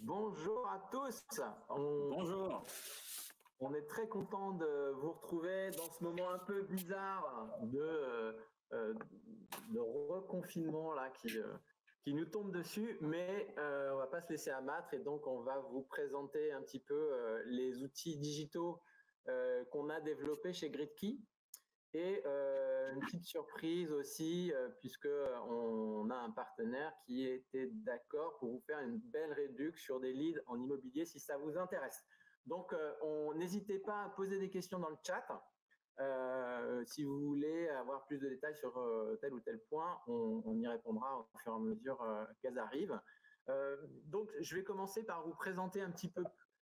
Bonjour à tous. Bonjour. On est très content de vous retrouver dans ce moment un peu bizarre de reconfinement là qui nous tombe dessus, mais on va pas se laisser abattre et donc on va vous présenter un petit peu les outils digitaux qu'on a développés chez Gridkey. Et une petite surprise aussi, puisque on a un partenaire qui était d'accord pour vous faire une belle réduction sur des leads en immobilier si ça vous intéresse. Donc, n'hésitez pas à poser des questions dans le chat. Si vous voulez avoir plus de détails sur tel ou tel point, on y répondra au fur et à mesure qu'elles arrivent. Donc, je vais commencer par vous présenter un petit peu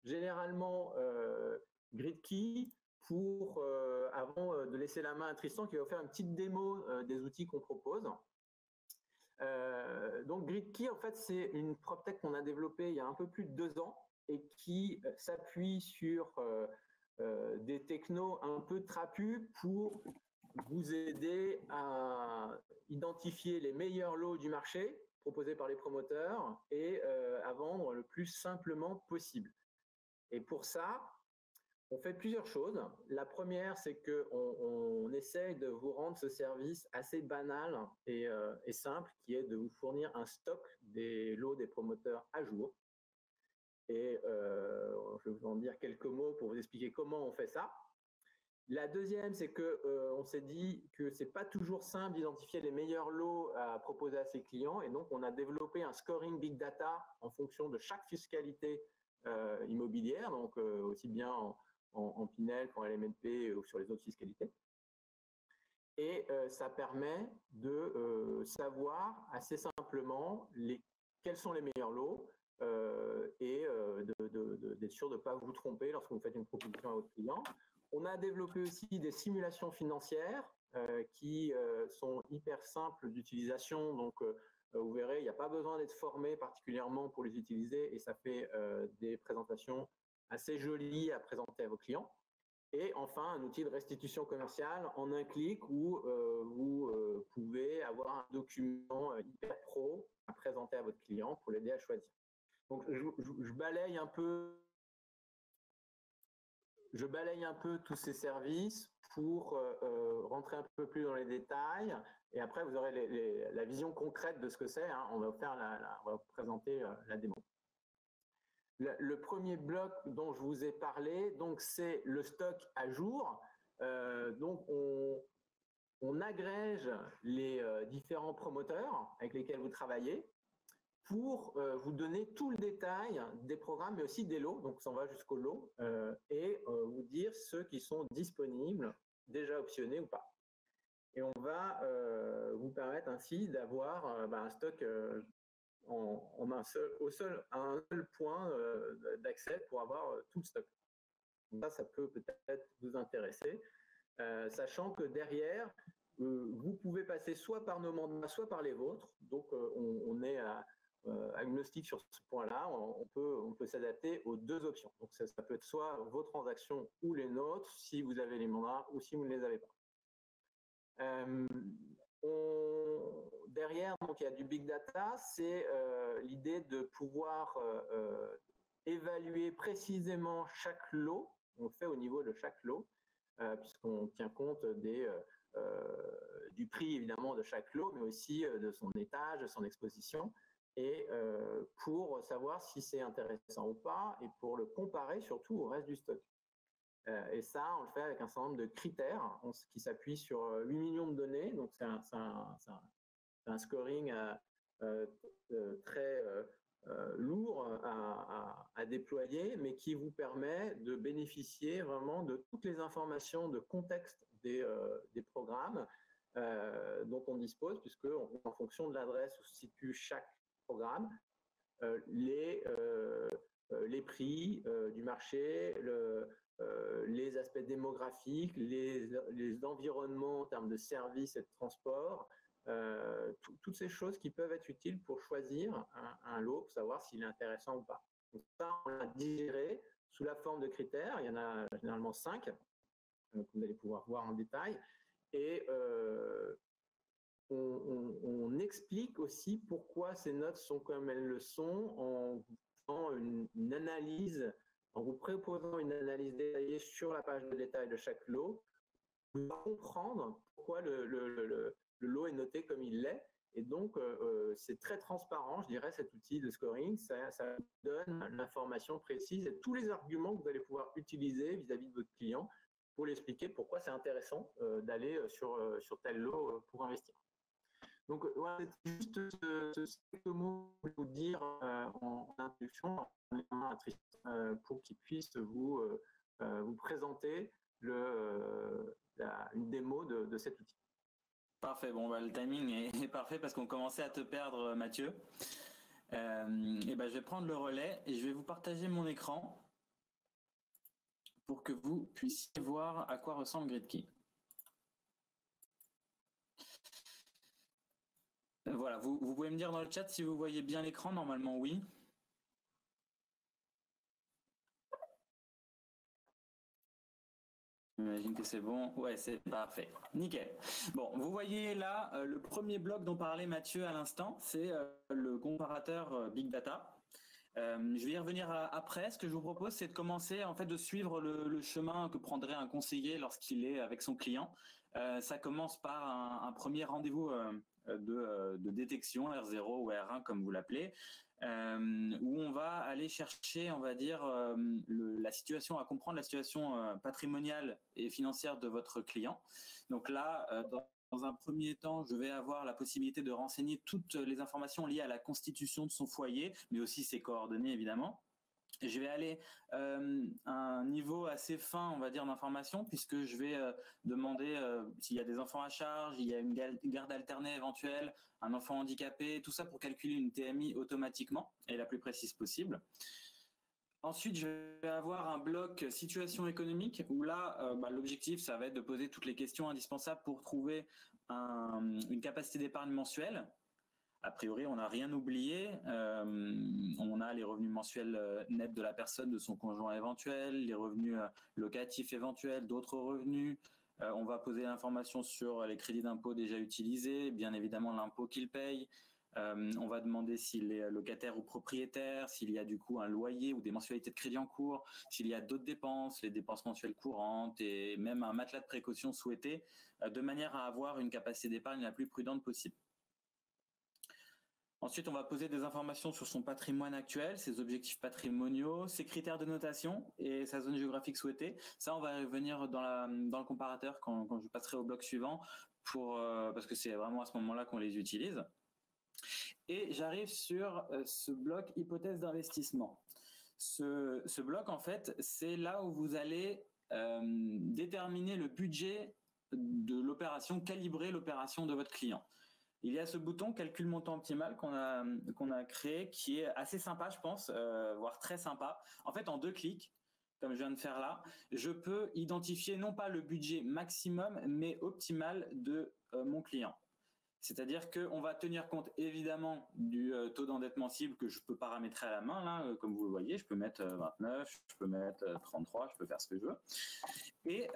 généralement Gridkey, pour, avant de laisser la main à Tristan qui va vous faire une petite démo des outils qu'on propose. Donc Gridkey, en fait, c'est une PropTech qu'on a développée il y a un peu plus de 2 ans et qui s'appuie sur des technos un peu trapus pour vous aider à identifier les meilleurs lots du marché proposés par les promoteurs et à vendre le plus simplement possible. Et pour ça, on fait plusieurs choses. La première, c'est qu'on essaye de vous rendre ce service assez banal et simple, qui est de vous fournir un stock des lots des promoteurs à jour. Et je vais vous en dire quelques mots pour vous expliquer comment on fait ça. La deuxième, c'est qu'on s'est dit que ce n'est pas toujours simple d'identifier les meilleurs lots à proposer à ses clients. Et donc, on a développé un scoring big data en fonction de chaque fiscalité immobilière, donc aussi bien en Pinel qu'en LMNP ou sur les autres fiscalités. Et ça permet de savoir assez simplement quels sont les meilleurs lots et d'être sûr de ne pas vous tromper lorsque vous faites une proposition à votre client. On a développé aussi des simulations financières qui sont hyper simples d'utilisation. Donc, vous verrez, il n'y a pas besoin d'être formé particulièrement pour les utiliser et ça fait des présentations assez jolies à présenter à vos clients. Et enfin, un outil de restitution commerciale en un clic où vous pouvez avoir un document hyper pro à présenter à votre client pour l'aider à choisir. Donc, je balaye un peu tous ces services pour rentrer un peu plus dans les détails. Et après, vous aurez la vision concrète de ce que c'est. Hein. On va vous présenter la démo. Le premier bloc dont je vous ai parlé, donc c'est le stock à jour. Donc on agrège les différents promoteurs avec lesquels vous travaillez pour vous donner tout le détail des programmes, mais aussi des lots, donc ça va jusqu'au lot, et vous dire ceux qui sont disponibles, déjà optionnés ou pas. Et on va vous permettre ainsi d'avoir un stock à un seul point d'accès pour avoir tout le stock. Donc ça peut peut-être vous intéresser, sachant que derrière, vous pouvez passer soit par nos mandats, soit par les vôtres. Donc, on est agnostique sur ce point-là. On peut s'adapter aux deux options. Donc, ça peut être soit vos transactions ou les nôtres, si vous avez les mandats ou si vous ne les avez pas. Derrière, donc, il y a du big data, c'est l'idée de pouvoir évaluer précisément chaque lot. On le fait au niveau de chaque lot, puisqu'on tient compte du prix évidemment de chaque lot, mais aussi de son étage, de son exposition, et pour savoir si c'est intéressant ou pas, et pour le comparer surtout au reste du stock. Et ça, on le fait avec un certain nombre de critères qui s'appuient sur 8 millions de données. Donc, c'est un scoring très lourd à déployer, mais qui vous permet de bénéficier vraiment de toutes les informations de contexte des programmes dont on dispose, puisque en fonction de l'adresse où se situe chaque programme, les prix du marché, les aspects démographiques, les environnements en termes de services et de transport, toutes ces choses qui peuvent être utiles pour choisir un lot, pour savoir s'il est intéressant ou pas. Donc ça, on l'a digéré sous la forme de critères. Il y en a généralement 5, que vous allez pouvoir voir en détail. Et on explique aussi pourquoi ces notes sont comme elles le sont en une analyse, en vous proposant une analyse détaillée sur la page de détail de chaque lot, vous allez comprendre pourquoi le lot est noté comme il l'est. Et donc, c'est très transparent, je dirais, cet outil de scoring. Ça donne l'information précise et tous les arguments que vous allez pouvoir utiliser vis-à-vis de votre client pour lui expliquer pourquoi c'est intéressant d'aller sur tel lot pour investir. Donc, voilà, c'est juste quelques mots pour vous dire en introduction pour qu'il puisse vous présenter une démo de cet outil. Parfait, bon, le timing est parfait parce qu'on commençait à te perdre, Mathieu. Je vais prendre le relais et je vais vous partager mon écran pour que vous puissiez voir à quoi ressemble GridKey. Voilà, vous pouvez me dire dans le chat si vous voyez bien l'écran, normalement oui. J'imagine que c'est bon. Ouais, c'est parfait. Nickel. Bon, vous voyez là, le premier bloc dont parlait Mathieu à l'instant, c'est le comparateur Big Data. Je vais y revenir après. Ce que je vous propose, c'est de commencer en fait de suivre le chemin que prendrait un conseiller lorsqu'il est avec son client. Ça commence par un premier rendez-vous de détection R0 ou R1 comme vous l'appelez, où on va aller chercher, on va dire, la situation, à comprendre la situation patrimoniale et financière de votre client. Donc là, dans un premier temps, je vais avoir la possibilité de renseigner toutes les informations liées à la constitution de son foyer, mais aussi ses coordonnées évidemment. Je vais aller à un niveau assez fin, on va dire, d'information, puisque je vais demander s'il y a des enfants à charge, il y a une garde alternée éventuelle, un enfant handicapé, tout ça pour calculer une TMI automatiquement et la plus précise possible. Ensuite, je vais avoir un bloc situation économique où là, l'objectif, ça va être de poser toutes les questions indispensables pour trouver une capacité d'épargne mensuelle. A priori, on n'a rien oublié. On a les revenus mensuels nets de la personne, de son conjoint éventuel, les revenus locatifs éventuels, d'autres revenus. On va poser l'information sur les crédits d'impôt déjà utilisés, bien évidemment l'impôt qu'il paye. On va demander s'il est locataire ou propriétaire, s'il y a du coup un loyer ou des mensualités de crédit en cours, s'il y a d'autres dépenses, les dépenses mensuelles courantes et même un matelas de précaution souhaité, de manière à avoir une capacité d'épargne la plus prudente possible. Ensuite, on va poser des informations sur son patrimoine actuel, ses objectifs patrimoniaux, ses critères de notation et sa zone géographique souhaitée. Ça, on va revenir dans le comparateur quand je passerai au bloc suivant parce que c'est vraiment à ce moment-là qu'on les utilise. Et j'arrive sur ce bloc hypothèse d'investissement. Ce bloc, en fait, c'est là où vous allez déterminer le budget de l'opération, calibrer l'opération de votre client. Il y a ce bouton calcul montant optimal qu'on a créé qui est assez sympa, je pense, voire très sympa. En fait, en 2 clics, comme je viens de faire là, je peux identifier non pas le budget maximum, mais optimal de mon client. C'est-à-dire qu'on va tenir compte évidemment du taux d'endettement cible que je peux paramétrer à la main, là, comme vous le voyez, je peux mettre 29, je peux mettre 33, je peux faire ce que je veux. Et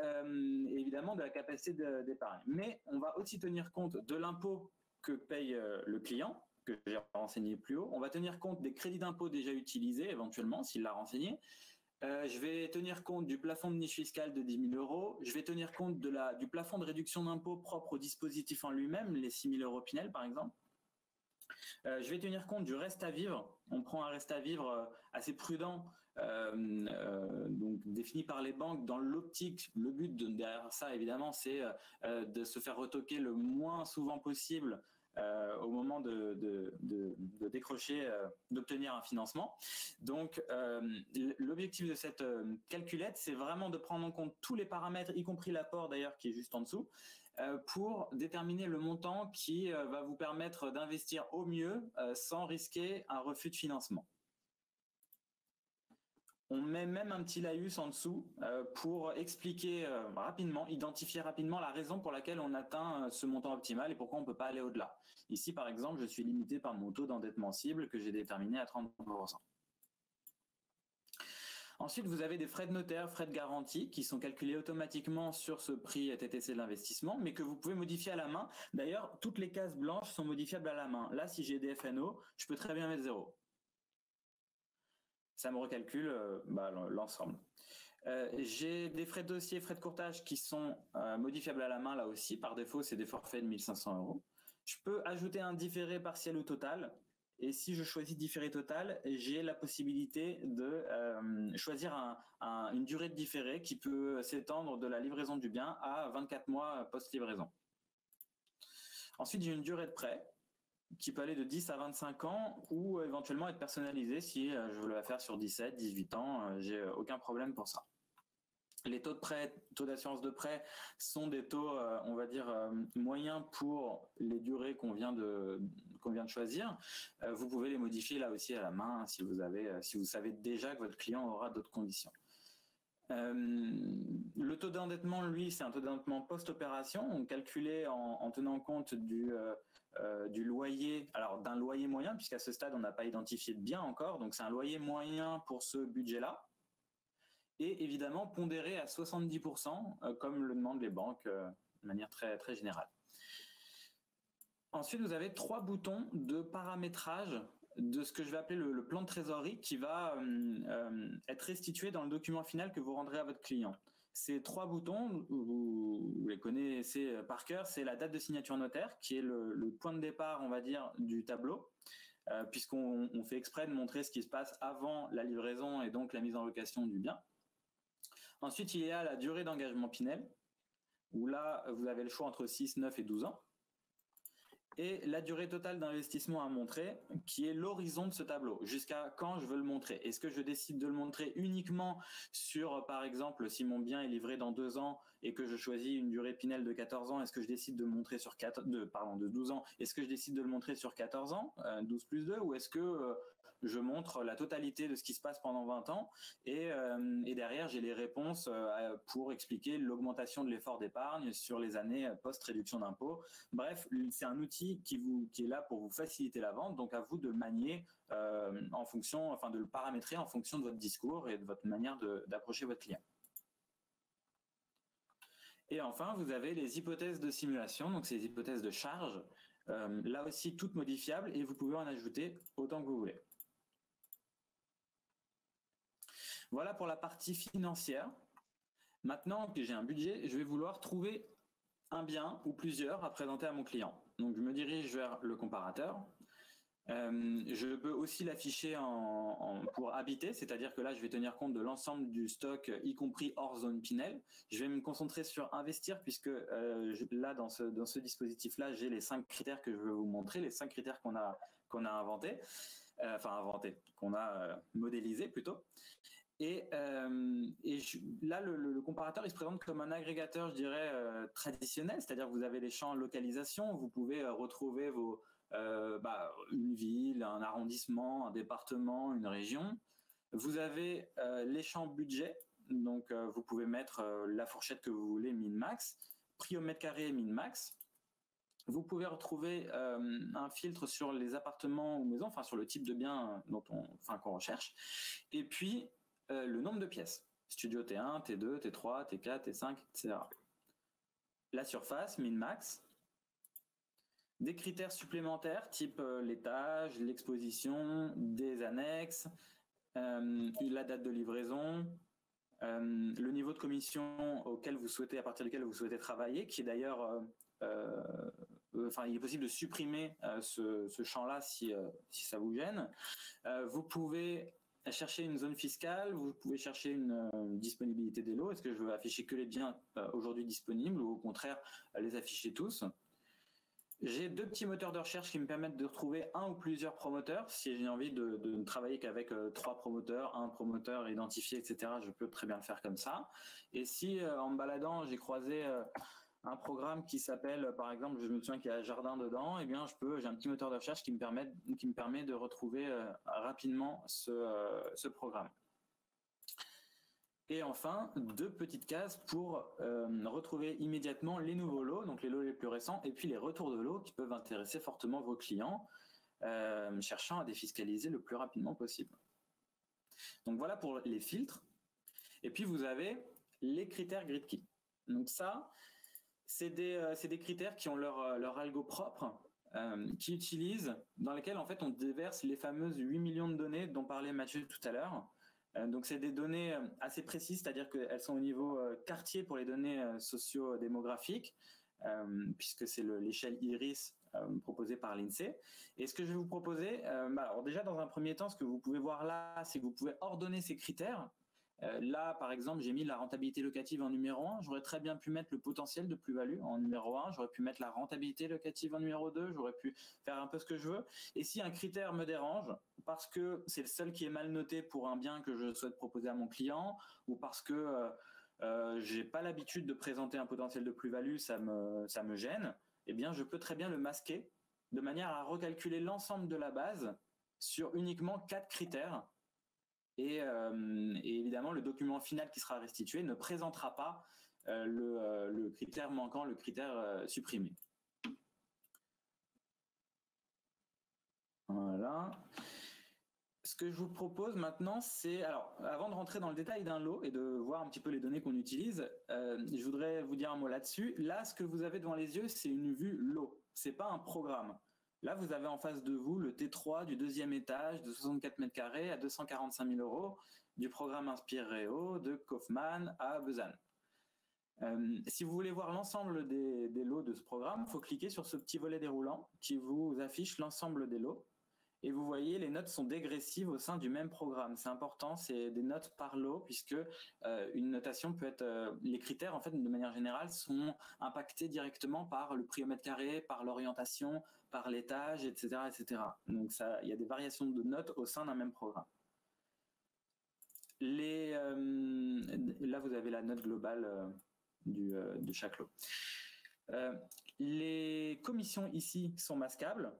évidemment de la capacité d'épargne. Mais on va aussi tenir compte de l'impôt que paye le client, que j'ai renseigné plus haut. On va tenir compte des crédits d'impôt déjà utilisés, éventuellement, s'il l'a renseigné. Je vais tenir compte du plafond de niche fiscale de 10 000 euros. Je vais tenir compte du plafond de réduction d'impôt propre au dispositif en lui-même, les 6 000 euros Pinel, par exemple. Je vais tenir compte du reste à vivre. On prend un reste à vivre assez prudent, donc défini par les banques dans l'optique. Le but derrière ça, évidemment, c'est de se faire retoquer le moins souvent possible au moment de décrocher, d'obtenir un financement. Donc, l'objectif de cette calculette, c'est vraiment de prendre en compte tous les paramètres, y compris l'apport d'ailleurs qui est juste en dessous, pour déterminer le montant qui va vous permettre d'investir au mieux sans risquer un refus de financement. On met même un petit laïus en dessous pour expliquer rapidement, identifier rapidement la raison pour laquelle on atteint ce montant optimal et pourquoi on ne peut pas aller au-delà. Ici, par exemple, je suis limité par mon taux d'endettement cible que j'ai déterminé à 30%. Ensuite, vous avez des frais de notaire, frais de garantie qui sont calculés automatiquement sur ce prix TTC de l'investissement, mais que vous pouvez modifier à la main. D'ailleurs, toutes les cases blanches sont modifiables à la main. Là, si j'ai des FNO, je peux très bien mettre 0. ça me recalcule l'ensemble. J'ai des frais de dossier, frais de courtage qui sont modifiables à la main là aussi. Par défaut, c'est des forfaits de 1 500 €. Je peux ajouter un différé partiel ou total. Et si je choisis différé total, j'ai la possibilité de choisir une durée de différé qui peut s'étendre de la livraison du bien à 24 mois post-livraison. Ensuite, j'ai une durée de prêt qui peut aller de 10 à 25 ans ou éventuellement être personnalisée si je veux la faire sur 17, 18 ans. J'ai aucun problème pour ça. Les taux de prêt, taux d'assurance de prêt sont des taux, on va dire, moyens pour les durées qu'on vient de choisir. Vous pouvez les modifier là aussi à la main si vous savez déjà que votre client aura d'autres conditions. Le taux d'endettement, lui, c'est un taux d'endettement post-opération, calculé en tenant compte du loyer, alors d'un loyer moyen, puisqu'à ce stade, on n'a pas identifié de bien encore, donc c'est un loyer moyen pour ce budget-là. Et évidemment pondéré à 70%, comme le demandent les banques de manière très, très générale. Ensuite, vous avez 3 boutons de paramétrage de ce que je vais appeler le plan de trésorerie qui va être restitué dans le document final que vous rendrez à votre client. Ces 3 boutons, vous les connaissez par cœur, c'est la date de signature notaire qui est le point de départ, on va dire, du tableau. Puisqu'on fait exprès de montrer ce qui se passe avant la livraison et donc la mise en location du bien. Ensuite, il y a la durée d'engagement Pinel, où là, vous avez le choix entre 6, 9 et 12 ans. Et la durée totale d'investissement à montrer, qui est l'horizon de ce tableau. Jusqu'à quand je veux le montrer? Est-ce que je décide de le montrer uniquement sur, par exemple, si mon bien est livré dans 2 ans et que je choisis une durée Pinel de 14 ans, est-ce que je décide de le montrer sur de 12 ans? Est-ce que je décide de le montrer sur 14 ans, 12 plus 2, ou est-ce que je montre la totalité de ce qui se passe pendant 20 ans et derrière, j'ai les réponses pour expliquer l'augmentation de l'effort d'épargne sur les années post-réduction d'impôt. Bref, c'est un outil qui est là pour vous faciliter la vente, donc à vous de le manier en fonction, enfin de le paramétrer en fonction de votre discours et de votre manière d'approcher votre client. Et enfin, vous avez les hypothèses de simulation, donc ces hypothèses de charge, là aussi toutes modifiables et vous pouvez en ajouter autant que vous voulez. Voilà pour la partie financière. Maintenant que j'ai un budget, je vais vouloir trouver un bien ou plusieurs à présenter à mon client. Donc, je me dirige vers le comparateur. Je peux aussi l'afficher pour habiter, c'est-à-dire que là, je vais tenir compte de l'ensemble du stock, y compris hors zone Pinel. Je vais me concentrer sur investir puisque là, dans ce dispositif-là, j'ai les 5 critères que je veux vous montrer, les 5 critères qu'on a inventés, qu'on a modélisés plutôt. Et là, le comparateur, il se présente comme un agrégateur, je dirais, traditionnel, c'est-à-dire que vous avez les champs localisation, vous pouvez retrouver une ville, un arrondissement, un département, une région. Vous avez les champs budget, donc vous pouvez mettre la fourchette que vous voulez, min-max, prix au mètre carré, min-max. Vous pouvez retrouver un filtre sur les appartements ou maisons, enfin sur le type de bien qu'on recherche. Et puis, le nombre de pièces, studio T1, T2, T3, T4, T5, etc. La surface, min-max, des critères supplémentaires type l'étage, l'exposition, des annexes, la date de livraison, le niveau de commission à partir duquel vous souhaitez travailler, qui est d'ailleurs, il est possible de supprimer ce champ-là si ça vous gêne. Vous pouvez chercher une zone fiscale, vous pouvez chercher une disponibilité des lots. Est-ce que je veux afficher que les biens aujourd'hui disponibles ou au contraire les afficher tous? J'ai 2 petits moteurs de recherche qui me permettent de retrouver un ou plusieurs promoteurs. Si j'ai envie de ne travailler qu'avec 3 promoteurs, un promoteur identifié, etc., je peux très bien le faire comme ça. Et si en me baladant, j'ai croisé un programme qui s'appelle, par exemple, je me souviens qu'il y a Jardin dedans, eh bien, j'ai un petit moteur de recherche qui me permet de retrouver rapidement ce programme. Et enfin, 2 petites cases pour retrouver immédiatement les nouveaux lots, donc les lots les plus récents, et puis les retours de lots qui peuvent intéresser fortement vos clients, cherchant à défiscaliser le plus rapidement possible. Donc voilà pour les filtres. Et puis vous avez les critères GridKey. Donc ça, c'est des critères qui ont leur algo propre. dans lesquelles en fait on déverse les fameuses 8 millions de données dont parlait Mathieu tout à l'heure. Donc c'est des données assez précises, c'est-à-dire qu'elles sont au niveau quartier pour les données socio-démographiques, puisque c'est l'échelle IRIS proposée par l'INSEE. Et ce que je vais vous proposer, alors déjà dans un premier temps, ce que vous pouvez voir là, c'est que vous pouvez ordonner ces critères. Là, par exemple, j'ai mis la rentabilité locative en numéro 1. J'aurais très bien pu mettre le potentiel de plus-value en numéro 1. J'aurais pu mettre la rentabilité locative en numéro 2. J'aurais pu faire un peu ce que je veux. Et si un critère me dérange, parce que c'est le seul qui est mal noté pour un bien que je souhaite proposer à mon client, ou parce que j'ai pas l'habitude de présenter un potentiel de plus-value, ça me gêne, eh bien, je peux très bien le masquer de manière à recalculer l'ensemble de la base sur uniquement 4 critères. Et évidemment, le document final qui sera restitué ne présentera pas le critère manquant, le critère supprimé. Voilà. Ce que je vous propose maintenant, c'est, alors, avant de rentrer dans le détail d'un lot et de voir un petit peu les données qu'on utilise, je voudrais vous dire un mot là-dessus. Là, ce que vous avez devant les yeux, c'est une vue lot. C'est pas un programme. Là, vous avez en face de vous le T3 du 2e étage de 64 mètres carrés à 245 000 € du programme Inspireo de Kaufmann à Besançon. Si vous voulez voir l'ensemble des lots de ce programme, il faut cliquer sur ce petit volet déroulant qui vous affiche l'ensemble des lots. Et vous voyez, les notes sont dégressives au sein du même programme. C'est important, c'est des notes par lot, puisque une notation peut être... les critères, en fait, de manière générale, sont impactés directement par le prix au mètre carré, par l'orientation, par l'étage, etc., etc. Donc, il y a des variations de notes au sein d'un même programme. Là, vous avez la note globale de chaque lot. Les commissions ici sont masquables.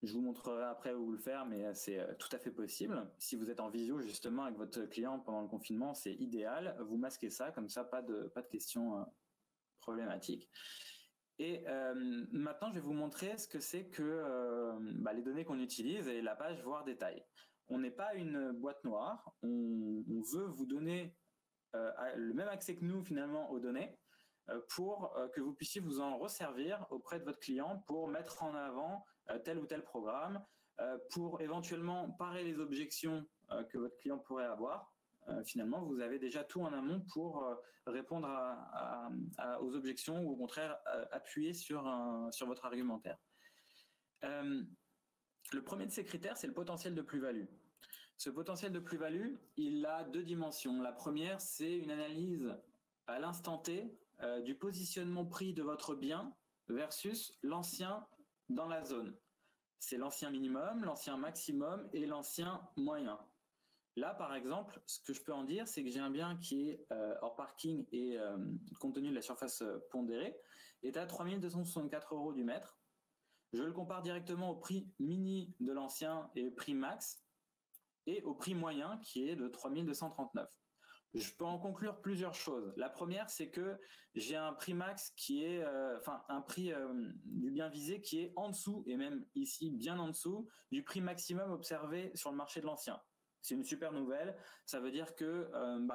Je vous montrerai après où le faire, mais c'est tout à fait possible. Si vous êtes en visio justement avec votre client pendant le confinement, c'est idéal. Vous masquez ça, comme ça, pas de questions problématiques. Et maintenant, je vais vous montrer ce que c'est que les données qu'on utilise et la page voir détail. On n'est pas une boîte noire. On veut vous donner le même accès que nous finalement aux données pour que vous puissiez vous en resservir auprès de votre client pour mettre en avant tel ou tel programme, pour éventuellement parer les objections que votre client pourrait avoir. Finalement, vous avez déjà tout en amont pour répondre aux objections ou au contraire appuyer sur votre argumentaire. Le premier de ces critères, c'est le potentiel de plus-value. Ce potentiel de plus-value, il a 2 dimensions. La première, c'est une analyse à l'instant T du positionnement prix de votre bien versus l'ancien dans la zone. C'est l'ancien minimum, l'ancien maximum et l'ancien moyen. Là, par exemple, ce que je peux en dire, c'est que j'ai un bien qui est hors parking et compte tenu de la surface pondérée, est à 3 264 € du mètre. Je le compare directement au prix mini de l'ancien et prix max et au prix moyen qui est de 3 239. Je peux en conclure plusieurs choses. La première, c'est que j'ai un prix max qui est, un prix du bien visé qui est en dessous, et même ici bien en dessous, du prix maximum observé sur le marché de l'ancien. C'est une super nouvelle. Ça veut dire que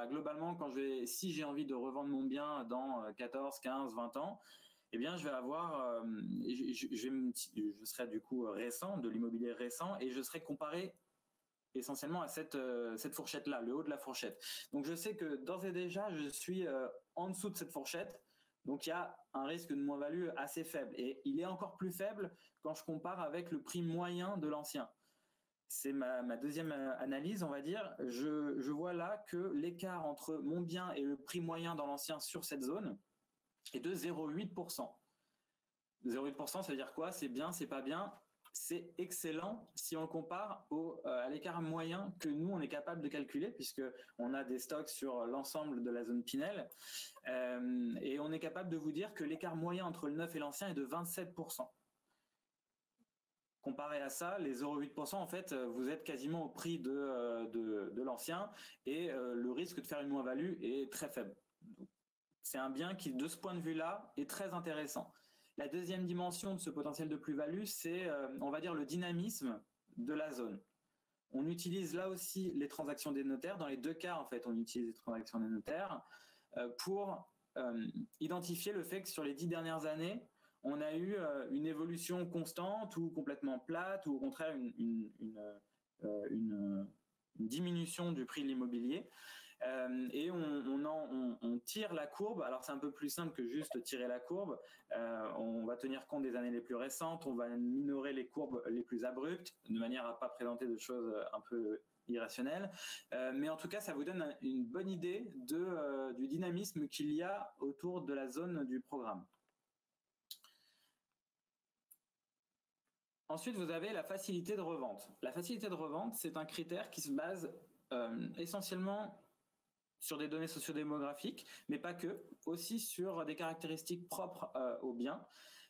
globalement, si j'ai envie de revendre mon bien dans 14, 15, 20 ans, eh bien, je vais avoir, je serai du coup récent, de l'immobilier récent, et je serai comparé essentiellement à cette fourchette-là, le haut de la fourchette. Donc, je sais que d'ores et déjà, je suis en dessous de cette fourchette. Donc, il y a un risque de moins-value assez faible. Et il est encore plus faible quand je compare avec le prix moyen de l'ancien. C'est ma deuxième analyse, on va dire. Je vois là que l'écart entre mon bien et le prix moyen dans l'ancien sur cette zone est de 0,8%. 0,8%, ça veut dire quoi? C'est bien, c'est pas bien? C'est excellent si on compare à l'écart moyen que nous, on est capable de calculer, puisqu'on a des stocks sur l'ensemble de la zone Pinel. Et on est capable de vous dire que l'écart moyen entre le neuf et l'ancien est de 27%. Comparé à ça, les 0,8%, en fait, vous êtes quasiment au prix de l'ancien et le risque de faire une moins-value est très faible. C'est un bien qui, de ce point de vue-là, est très intéressant. La deuxième dimension de ce potentiel de plus-value, c'est, on va dire, le dynamisme de la zone. On utilise là aussi les transactions des notaires. Dans les 2 cas, en fait, on utilise les transactions des notaires pour identifier le fait que sur les 10 dernières années, on a eu une évolution constante ou complètement plate, ou au contraire une diminution du prix de l'immobilier. Et on tire la courbe. Alors c'est un peu plus simple que juste tirer la courbe. On va tenir compte des années les plus récentes, on va minorer les courbes les plus abruptes de manière à pas présenter de choses un peu irrationnelles. Mais en tout cas, ça vous donne une bonne idée du dynamisme qu'il y a autour de la zone du programme. Ensuite, vous avez la facilité de revente. La facilité de revente, c'est un critère qui se base essentiellement sur des données sociodémographiques, mais pas que, aussi sur des caractéristiques propres au bien.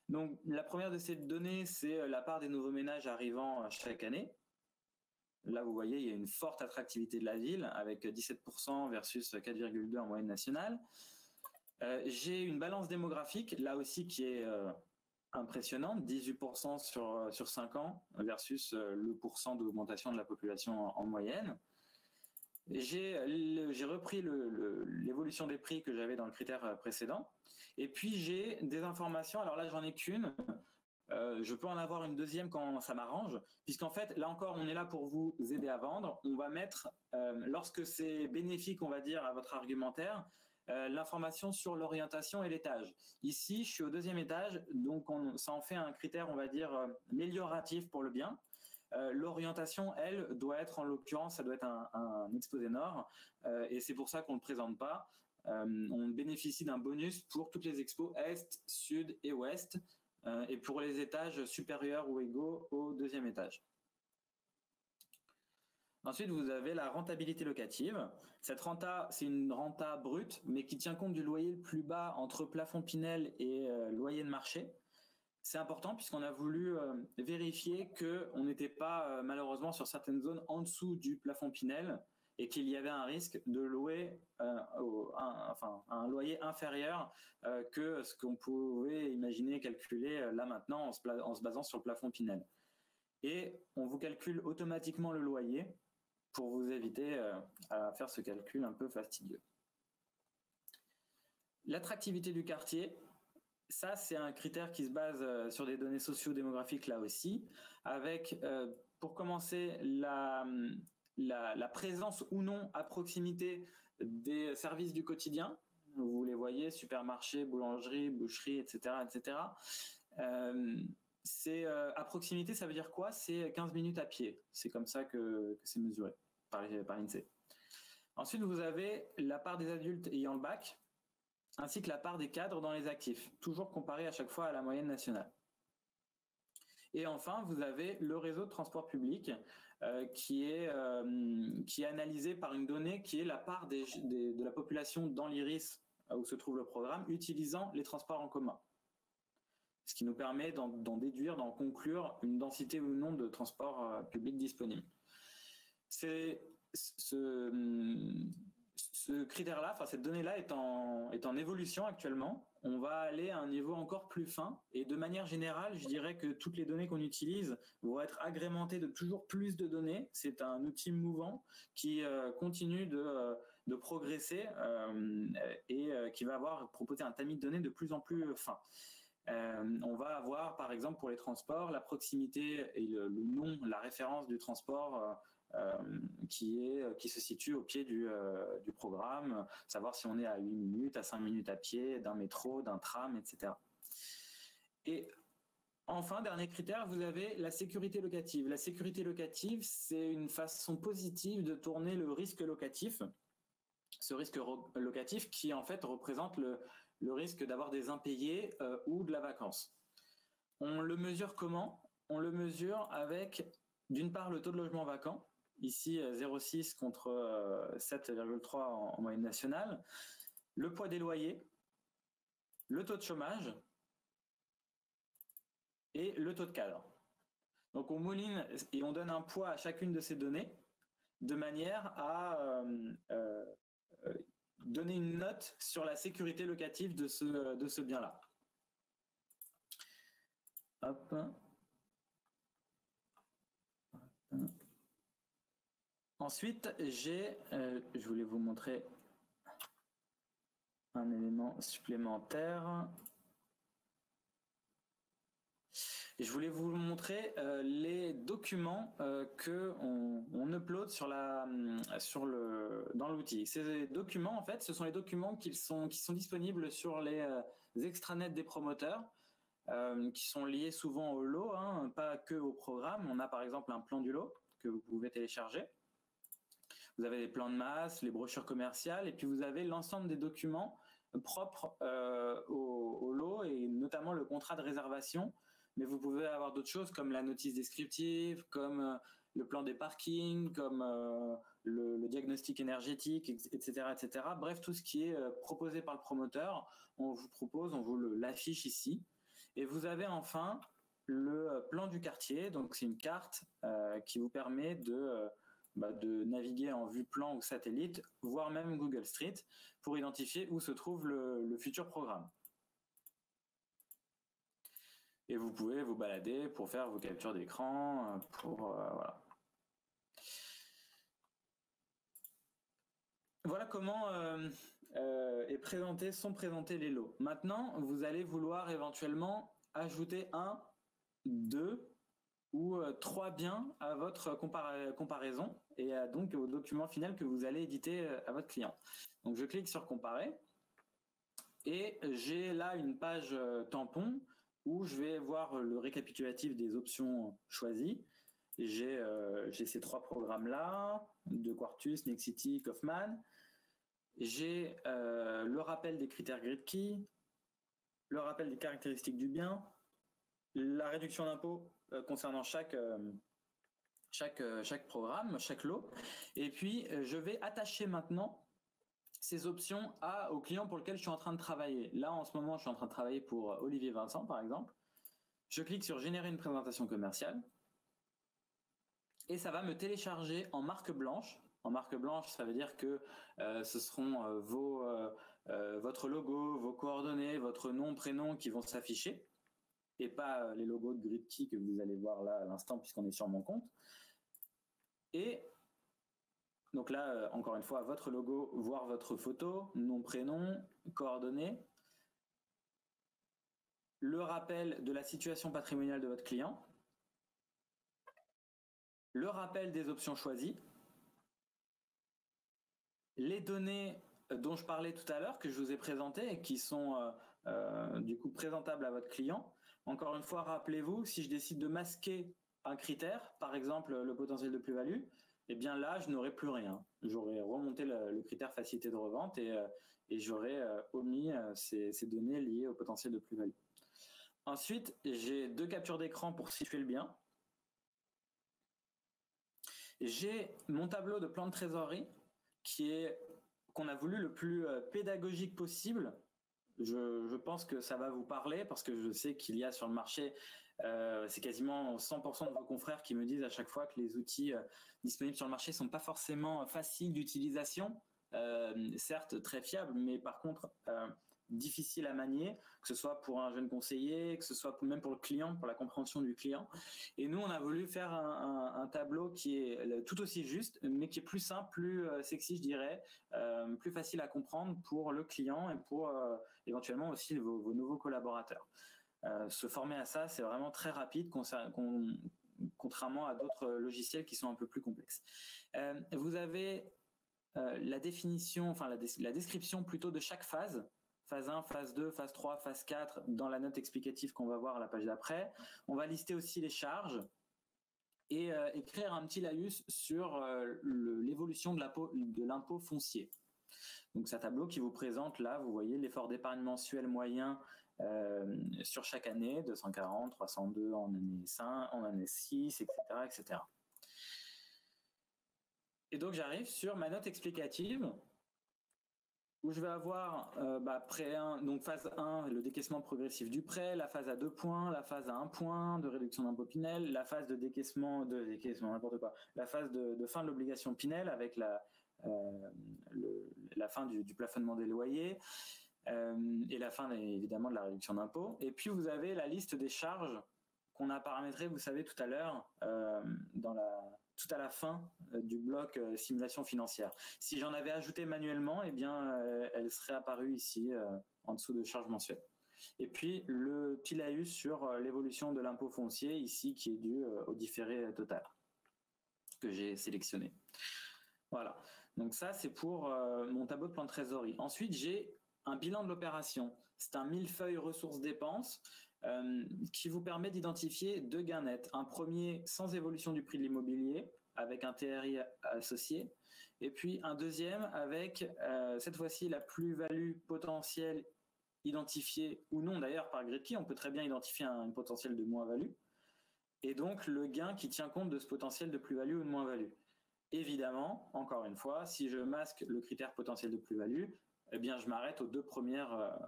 Donc, la première de ces données, c'est la part des nouveaux ménages arrivant chaque année. Là, vous voyez, il y a une forte attractivité de la ville, avec 17% versus 4,2% en moyenne nationale. J'ai une balance démographique, là aussi, qui est impressionnante, 18% sur 5 ans, versus le pourcent d'augmentation de la population en moyenne. J'ai repris l'évolution des prix que j'avais dans le critère précédent. Et puis, j'ai des informations. Alors là, j'en ai qu'une. Je peux en avoir une deuxième quand ça m'arrange, puisqu'en fait, là encore, on est là pour vous aider à vendre. On va mettre, lorsque c'est bénéfique, on va dire, à votre argumentaire, l'information sur l'orientation et l'étage. Ici, je suis au 2e étage, donc ça en fait un critère, on va dire, amélioratif pour le bien. L'orientation, elle, doit être, en l'occurrence, ça doit être un exposé nord, et c'est pour ça qu'on ne le présente pas. On bénéficie d'un bonus pour toutes les expos est, sud et ouest, et pour les étages supérieurs ou égaux au 2e étage. Ensuite, vous avez la rentabilité locative. Cette renta, c'est une renta brute, mais qui tient compte du loyer le plus bas entre plafond Pinel et loyer de marché. C'est important puisqu'on a voulu vérifier qu'on n'était pas malheureusement sur certaines zones en dessous du plafond Pinel et qu'il y avait un risque de louer un loyer inférieur que ce qu'on pouvait imaginer calculer là maintenant en se basant sur le plafond Pinel. Et on vous calcule automatiquement le loyer pour vous éviter à faire ce calcul un peu fastidieux. L'attractivité du quartier, ça c'est un critère qui se base sur des données socio-démographiques là aussi, avec pour commencer la présence ou non à proximité des services du quotidien. Vous les voyez, supermarché, boulangerie, boucherie, etc. etc. À proximité, ça veut dire quoi? C'est 15 minutes à pied. C'est comme ça que c'est mesuré par l'INSEE. Ensuite, vous avez la part des adultes ayant le bac, ainsi que la part des cadres dans les actifs, toujours comparé à chaque fois à la moyenne nationale. Et enfin, vous avez le réseau de transport public qui est analysé par une donnée qui est la part de la population dans l'IRIS où se trouve le programme, utilisant les transports en commun. Ce qui nous permet d'en déduire, d'en conclure une densité ou non de transport public disponible. Ce critère-là, cette donnée-là est en évolution actuellement. On va aller à un niveau encore plus fin et de manière générale, je dirais que toutes les données qu'on utilise vont être agrémentées de toujours plus de données. C'est un outil mouvant qui continue de progresser et qui va proposer un tamis de données de plus en plus fin. On va avoir par exemple pour les transports la proximité et le nom, la référence du transport qui se situe au pied du programme, savoir si on est à 8 minutes, à 5 minutes à pied, d'un métro, d'un tram, etc. Et enfin, dernier critère, vous avez la sécurité locative. La sécurité locative, c'est une façon positive de tourner le risque locatif. Ce risque locatif qui en fait représente le risque d'avoir des impayés ou de la vacance. On le mesure comment? On le mesure avec, d'une part, le taux de logement vacant, ici 0,6 contre 7,3 en moyenne nationale, le poids des loyers, le taux de chômage et le taux de cadre. Donc on mouline et on donne un poids à chacune de ces données de manière à donner une note sur la sécurité locative de ce bien-là. Hop. Ensuite, je voulais vous montrer un élément supplémentaire. Et je voulais vous montrer les documents que on upload dans l'outil. Ces documents, en fait, ce sont les documents qui sont disponibles sur les extranets des promoteurs, qui sont liés souvent au lot, hein, pas que au programme. On a par exemple un plan du lot que vous pouvez télécharger. Vous avez les plans de masse, les brochures commerciales, et puis vous avez l'ensemble des documents propres au lot, et notamment le contrat de réservation. Mais vous pouvez avoir d'autres choses comme la notice descriptive, comme le plan des parkings, comme le diagnostic énergétique, etc., etc. Bref, tout ce qui est proposé par le promoteur, on vous l'affiche ici. Et vous avez enfin le plan du quartier. Donc c'est une carte qui vous permet de naviguer en vue plan ou satellite, voire même Google Street, pour identifier où se trouve le futur programme. Et vous pouvez vous balader pour faire vos captures d'écran, voilà. Voilà comment sont présentés les lots. Maintenant, vous allez vouloir éventuellement ajouter 1, 2 ou 3 biens à votre comparaison et donc au document final que vous allez éditer à votre client. Donc je clique sur comparer et j'ai là une page tampon où je vais voir le récapitulatif des options choisies. J'ai ces 3 programmes-là, de Quartus, Nexity, Kaufman. J'ai le rappel des critères GridKey, le rappel des caractéristiques du bien, la réduction d'impôt concernant chaque programme, chaque lot. Et puis, je vais attacher maintenant ces options au client pour lequel je suis en train de travailler. Là, en ce moment, je suis en train de travailler pour Olivier Vincent, par exemple. Je clique sur générer une présentation commerciale et ça va me télécharger en marque blanche. En marque blanche, ça veut dire que ce seront votre logo, vos coordonnées, votre nom, prénom qui vont s'afficher et pas les logos de GridKey que vous allez voir là à l'instant puisqu'on est sur mon compte. Et donc là, encore une fois, votre logo, voire votre photo, nom, prénom, coordonnées, le rappel de la situation patrimoniale de votre client, le rappel des options choisies, les données dont je parlais tout à l'heure, que je vous ai présentées et qui sont du coup présentables à votre client. Encore une fois, rappelez-vous, si je décide de masquer un critère, par exemple le potentiel de plus-value, eh bien là, je n'aurai plus rien. J'aurai remonté le critère facilité de revente et j'aurai omis ces données liées au potentiel de plus-value. Ensuite, j'ai 2 captures d'écran pour situer le bien. J'ai mon tableau de plan de trésorerie qu'on a voulu le plus pédagogique possible. Je pense que ça va vous parler parce que je sais qu'il y a sur le marché, c'est quasiment 100% de vos confrères qui me disent à chaque fois que les outils disponibles sur le marché sont pas forcément faciles d'utilisation, certes très fiables, mais par contre difficiles à manier, que ce soit pour un jeune conseiller, que ce soit même pour le client, pour la compréhension du client. Et nous, on a voulu faire un tableau qui est tout aussi juste, mais qui est plus simple, plus sexy, je dirais, plus facile à comprendre pour le client et pour éventuellement aussi vos nouveaux collaborateurs. Se former à ça, c'est vraiment très rapide, contrairement à d'autres logiciels qui sont un peu plus complexes. Vous avez la définition, enfin la description plutôt de chaque phase. Phase 1, phase 2, phase 3, phase 4, dans la note explicative qu'on va voir à la page d'après. On va lister aussi les charges et écrire un petit laïus sur l'évolution de l'impôt foncier. Donc c'est un tableau qui vous présente, là, vous voyez l'effort d'épargne mensuel moyen sur chaque année, 240, 302 en année 5, en année 6, etc., etc. Et donc j'arrive sur ma note explicative, où je vais avoir prêt 1, donc phase 1, le décaissement progressif du prêt, la phase à 2 points, la phase à 1 point de réduction d'impôt Pinel, la phase de décaissement n'importe quoi, la phase de fin de l'obligation Pinel avec la fin du plafonnement des loyers et la fin évidemment de la réduction d'impôt. Et puis vous avez la liste des charges qu'on a paramétrées, vous savez, tout à l'heure tout à la fin du bloc simulation financière. Si j'en avais ajouté manuellement, eh bien, elle serait apparue ici en dessous de charges mensuelles. Et puis le petit laïus sur l'évolution de l'impôt foncier ici qui est dû au différé total que j'ai sélectionné. Voilà. Donc ça, c'est pour mon tableau de plan de trésorerie. Ensuite, j'ai un bilan de l'opération. C'est un millefeuille ressources-dépenses qui vous permet d'identifier 2 gains nets. Un premier sans évolution du prix de l'immobilier, avec un TRI associé. Et puis un deuxième avec, cette fois-ci, la plus-value potentielle identifiée, ou non d'ailleurs par Gridkey. On peut très bien identifier un potentiel de moins-value. Et donc le gain qui tient compte de ce potentiel de plus-value ou de moins-value. Évidemment, encore une fois, si je masque le critère potentiel de plus-value, eh bien, je m'arrête aux deux premières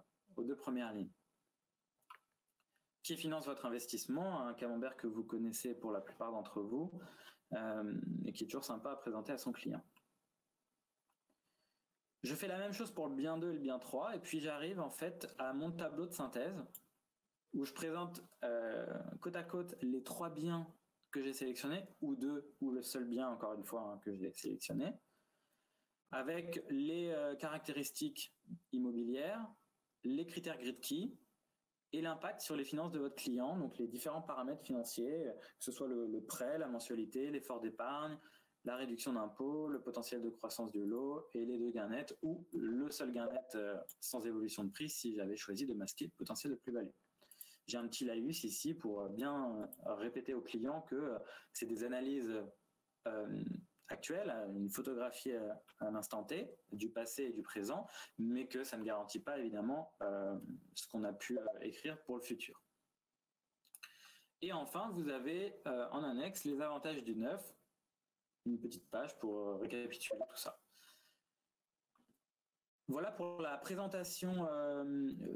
lignes. Qui finance votre investissement, un camembert que vous connaissez pour la plupart d'entre vous, et qui est toujours sympa à présenter à son client. Je fais la même chose pour le bien 2 et le bien 3, et puis j'arrive en fait à mon tableau de synthèse, où je présente côte à côte les 3 biens que j'ai sélectionnés, ou 2, ou le seul bien, encore une fois, que j'ai sélectionné, avec les caractéristiques immobilières, les critères Gridkey, et l'impact sur les finances de votre client, donc les différents paramètres financiers, que ce soit le prêt, la mensualité, l'effort d'épargne, la réduction d'impôt, le potentiel de croissance du lot et les 2 gains nets, ou le seul gain net sans évolution de prix si j'avais choisi de masquer le potentiel de plus-value. J'ai un petit laïus ici pour bien répéter aux clients que c'est des analyses actuelles, une photographie à l'instant T, du passé et du présent, mais que ça ne garantit pas évidemment ce qu'on a pu écrire pour le futur. Et enfin, vous avez en annexe les avantages du neuf, une petite page pour récapituler tout ça. Voilà pour la présentation,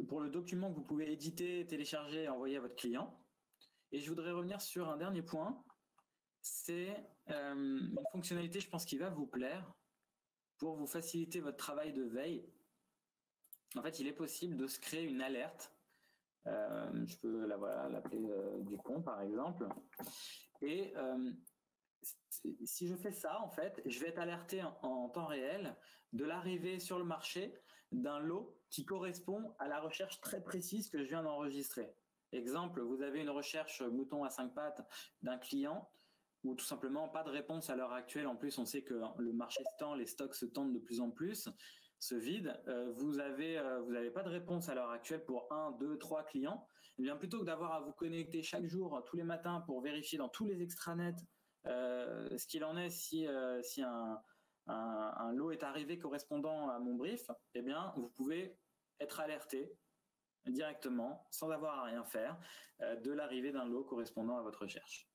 pour le document que vous pouvez éditer, télécharger et envoyer à votre client. Et je voudrais revenir sur un dernier point. C'est une fonctionnalité, je pense, qui va vous plaire pour vous faciliter votre travail de veille. En fait, il est possible de se créer une alerte. Je peux l'appeler Dupont, par exemple. Et si je fais ça, en fait, je vais être alerté en temps réel de l'arrivée sur le marché d'un lot qui correspond à la recherche très précise que je viens d'enregistrer. Exemple, vous avez une recherche mouton à 5 pattes d'un client ou tout simplement pas de réponse à l'heure actuelle. En plus, on sait que le marché se tend, les stocks se tendent de plus en plus, se vident. Vous avez pas de réponse à l'heure actuelle pour 1, 2, 3 clients. Et bien, plutôt que d'avoir à vous connecter chaque jour, tous les matins, pour vérifier dans tous les extranets ce qu'il en est si un lot est arrivé correspondant à mon brief, eh bien, vous pouvez être alerté directement, sans avoir à rien faire, de l'arrivée d'un lot correspondant à votre recherche.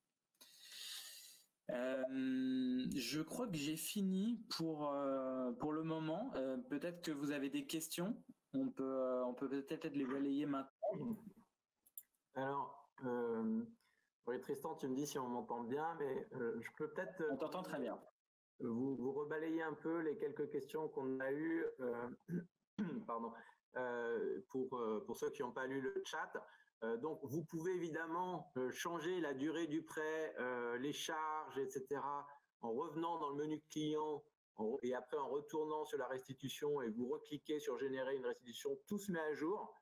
Je crois que j'ai fini pour le moment. Peut-être que vous avez des questions. On peut peut-être les balayer maintenant. Alors, oui, Tristan, tu me dis si on m'entend bien, mais je peux peut-être... On t'entend très bien. Vous rebalayer un peu les quelques questions qu'on a eues pardon, pour ceux qui n'ont pas lu le chat. Donc, vous pouvez évidemment changer la durée du prêt, les charges, etc. en revenant dans le menu client et après en retournant sur la restitution et vous recliquez sur générer une restitution, tout se met à jour.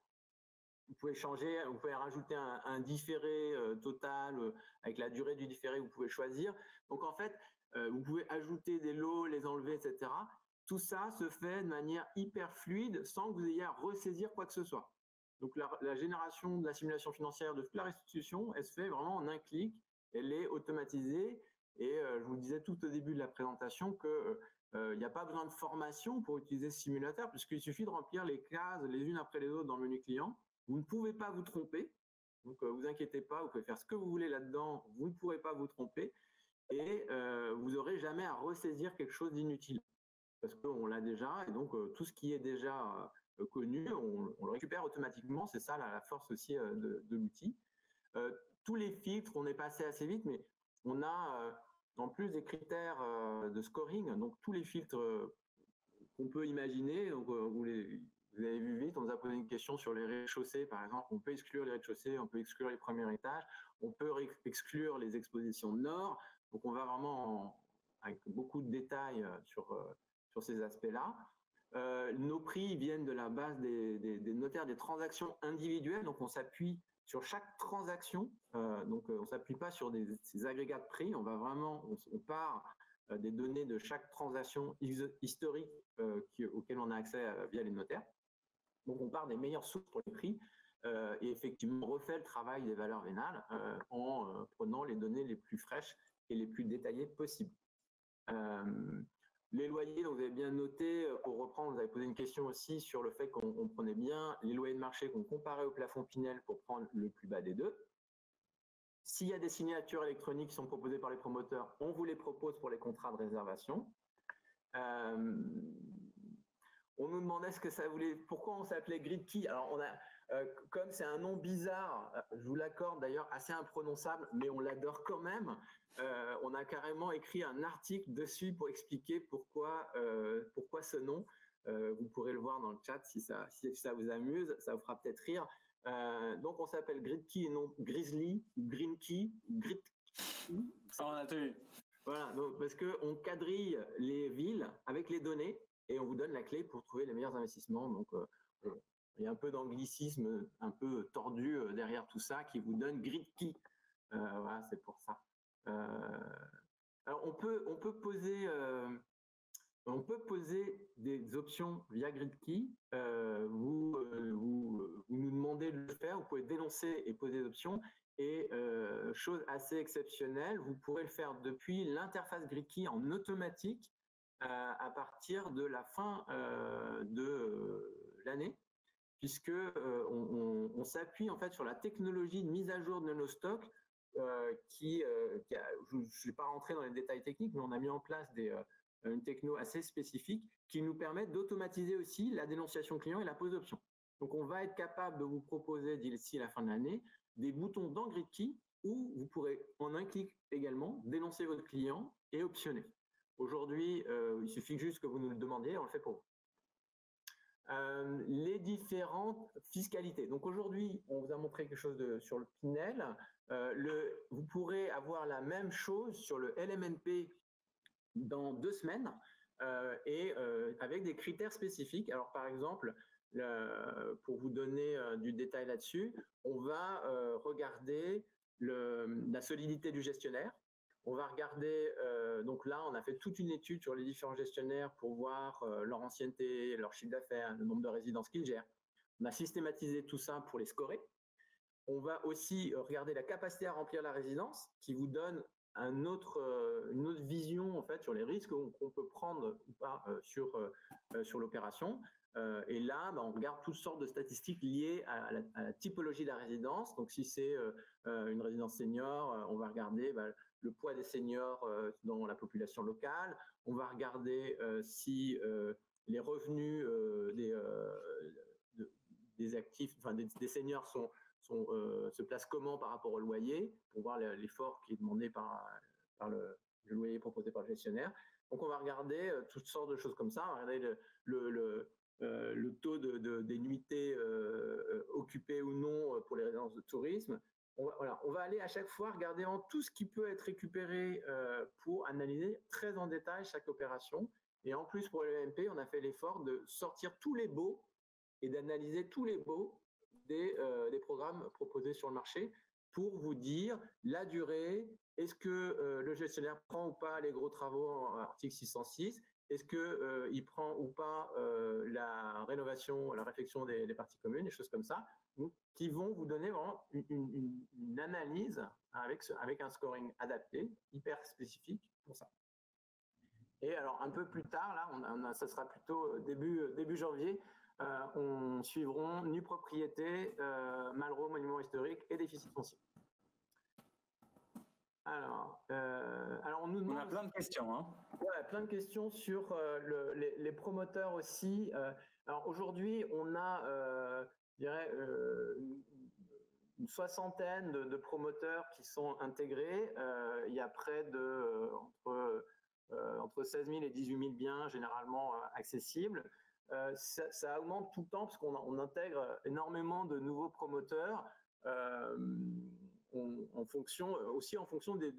Vous pouvez changer, vous pouvez rajouter un différé total avec la durée du différé, vous pouvez choisir. Donc en fait, vous pouvez ajouter des lots, les enlever, etc. Tout ça se fait de manière hyper fluide sans que vous ayez à ressaisir quoi que ce soit. Donc la génération de la simulation financière de toute la restitution, elle se fait vraiment en un clic, elle est automatisée. Et je vous disais tout au début de la présentation que il n'y a pas besoin de formation pour utiliser ce simulateur, puisqu'il suffit de remplir les cases les unes après les autres dans le menu client. Vous ne pouvez pas vous tromper, donc vous inquiétez pas, vous pouvez faire ce que vous voulez là-dedans, vous ne pourrez pas vous tromper et vous n'aurez jamais à ressaisir quelque chose d'inutile parce qu'on l'a déjà et donc tout ce qui est déjà connu, on le récupère automatiquement, c'est ça la force aussi de l'outil. Tous les filtres, on est passé assez vite, mais on a en plus des critères de scoring, donc tous les filtres qu'on peut imaginer, donc vous avez vu vite, on nous a posé une question sur les rez-de-chaussée, par exemple. On peut exclure les rez-de-chaussée, on peut exclure les premiers étages, on peut exclure les expositions nord. Donc, on va vraiment avec beaucoup de détails sur ces aspects-là. Nos prix viennent de la base des notaires des transactions individuelles, donc on s'appuie sur chaque transaction, donc on s'appuie pas sur ces agrégats de prix, on part des données de chaque transaction historique auxquelles on a accès via les notaires. Donc on part des meilleures sources pour les prix et effectivement on refait le travail des valeurs vénales en prenant les données les plus fraîches et les plus détaillées possibles. Les loyers, donc vous avez bien noté, pour reprendre, vous avez posé une question aussi sur le fait qu'on prenait bien les loyers de marché qu'on comparait au plafond Pinel pour prendre le plus bas des deux. S'il y a des signatures électroniques qui sont proposées par les promoteurs, on vous les propose pour les contrats de réservation. On nous demandait pourquoi on s'appelait GridKey. Alors, comme c'est un nom bizarre, je vous l'accorde d'ailleurs, assez imprononçable, mais on l'adore quand même. On a carrément écrit un article dessus pour expliquer pourquoi ce nom. Vous pourrez le voir dans le chat si ça vous amuse, ça vous fera peut-être rire. Donc, on s'appelle GridKey et non Grizzly, GreenKey, GridKey. Ça, on a tout eu. Voilà, donc, parce qu'on quadrille les villes avec les données et on vous donne la clé pour trouver les meilleurs investissements. Donc, il y a un peu d'anglicisme un peu tordu derrière tout ça qui vous donne GridKey. Voilà, c'est pour ça. Alors, on peut poser des options via GridKey. Vous nous demandez de le faire. Vous pouvez dénoncer et poser des options. Et chose assez exceptionnelle, vous pourrez le faire depuis l'interface GridKey en automatique à partir de la fin de l'annne, puisque on s'appuie en fait sur la technologie de mise à jour de nos stocks je ne suis pas rentré dans les détails techniques, mais on a mis en place une techno assez spécifique qui nous permet d'automatiser aussi la dénonciation client et la pose d'options. Donc, on va être capable de vous proposer d'ici la fin de l'année des boutons dans GridKey où vous pourrez en un clic également dénoncer votre client et optionner. Aujourd'hui, il suffit juste que vous nous le demandiez, on le fait pour vous. Les différentes fiscalités. Donc aujourd'hui, on vous a montré quelque chose sur le Pinel. Vous pourrez avoir la même chose sur le LMNP dans 2 semaines et avec des critères spécifiques. Alors par exemple, pour vous donner du détail là-dessus, on va regarder la solidité du gestionnaire. On va regarder, donc là, on a fait toute une étude sur les différents gestionnaires pour voir leur ancienneté, leur chiffre d'affaires, le nombre de résidences qu'ils gèrent. On a systématisé tout ça pour les scorer. On va aussi regarder la capacité à remplir la résidence, qui vous donne une autre vision en fait sur les risques qu'on peut prendre ou pas sur l'opération. Et là, on regarde toutes sortes de statistiques liées à la typologie de la résidence. Donc, si c'est une résidence senior, on va regarder le poids des seniors dans la population locale. On va regarder si les revenus des actifs, enfin des seniors se placent comment par rapport au loyer, pour voir l'effort qui est demandé par le loyer proposé par le gestionnaire. Donc, on va regarder toutes sortes de choses comme ça. On va regarder le taux des nuitées occupées ou non pour les résidences de tourisme. On va aller à chaque fois regarder en tout ce qui peut être récupéré pour analyser très en détail chaque opération. Et en plus, pour le MP, on a fait l'effort de sortir tous les baux et d'analyser tous les baux des programmes proposés sur le marché pour vous dire la durée, est-ce que le gestionnaire prend ou pas les gros travaux en article 606, est-ce qu'il prend ou pas la rénovation, la réfection des parties communes, des choses comme ça, qui vont vous donner vraiment une analyse avec un scoring adapté, hyper spécifique pour ça. Et alors, un peu plus tard, là, ça sera plutôt début janvier, on suivront nue propriété, Malraux, monument historique et déficit foncier. Alors, on nous demande. On a plein de questions. Hein. Ouais, plein de questions sur les promoteurs aussi. Alors aujourd'hui, on a, je dirais, une soixantaine de promoteurs qui sont intégrés. Il y a près de entre 16 000 et 18 000 biens généralement accessibles. Ça augmente tout le temps parce qu'on intègre énormément de nouveaux promoteurs en fonction des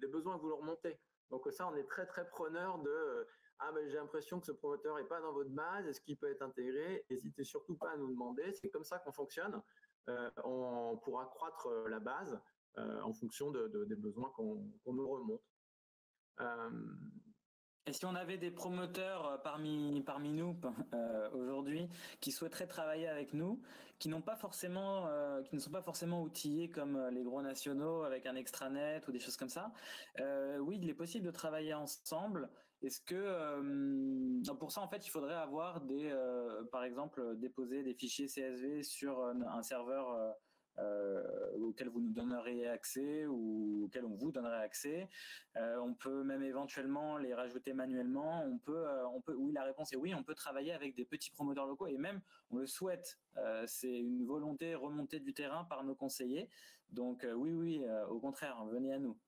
besoins que vous leur montez. Donc ça, on est très très preneur ah ben j'ai l'impression que ce promoteur n'est pas dans votre base, est-ce qu'il peut être intégré? N'hésitez surtout pas à nous demander, c'est comme ça qu'on fonctionne. On pourra croître la base en fonction des besoins qu'on nous remonte. Et si on avait des promoteurs parmi nous aujourd'hui qui souhaiteraient travailler avec nous, qui ne sont pas forcément outillés comme les gros nationaux avec un extranet ou des choses comme ça, oui, il est possible de travailler ensemble. Est-ce que pour ça en fait il faudrait avoir par exemple déposer des fichiers CSV sur un serveur auquel vous nous donneriez accès ou auquel on vous donnerait accès. On peut même éventuellement les rajouter manuellement. Oui, la réponse est oui, on peut travailler avec des petits promoteurs locaux et même on le souhaite. C'est une volonté remontée du terrain par nos conseillers. Donc oui, au contraire, venez à nous.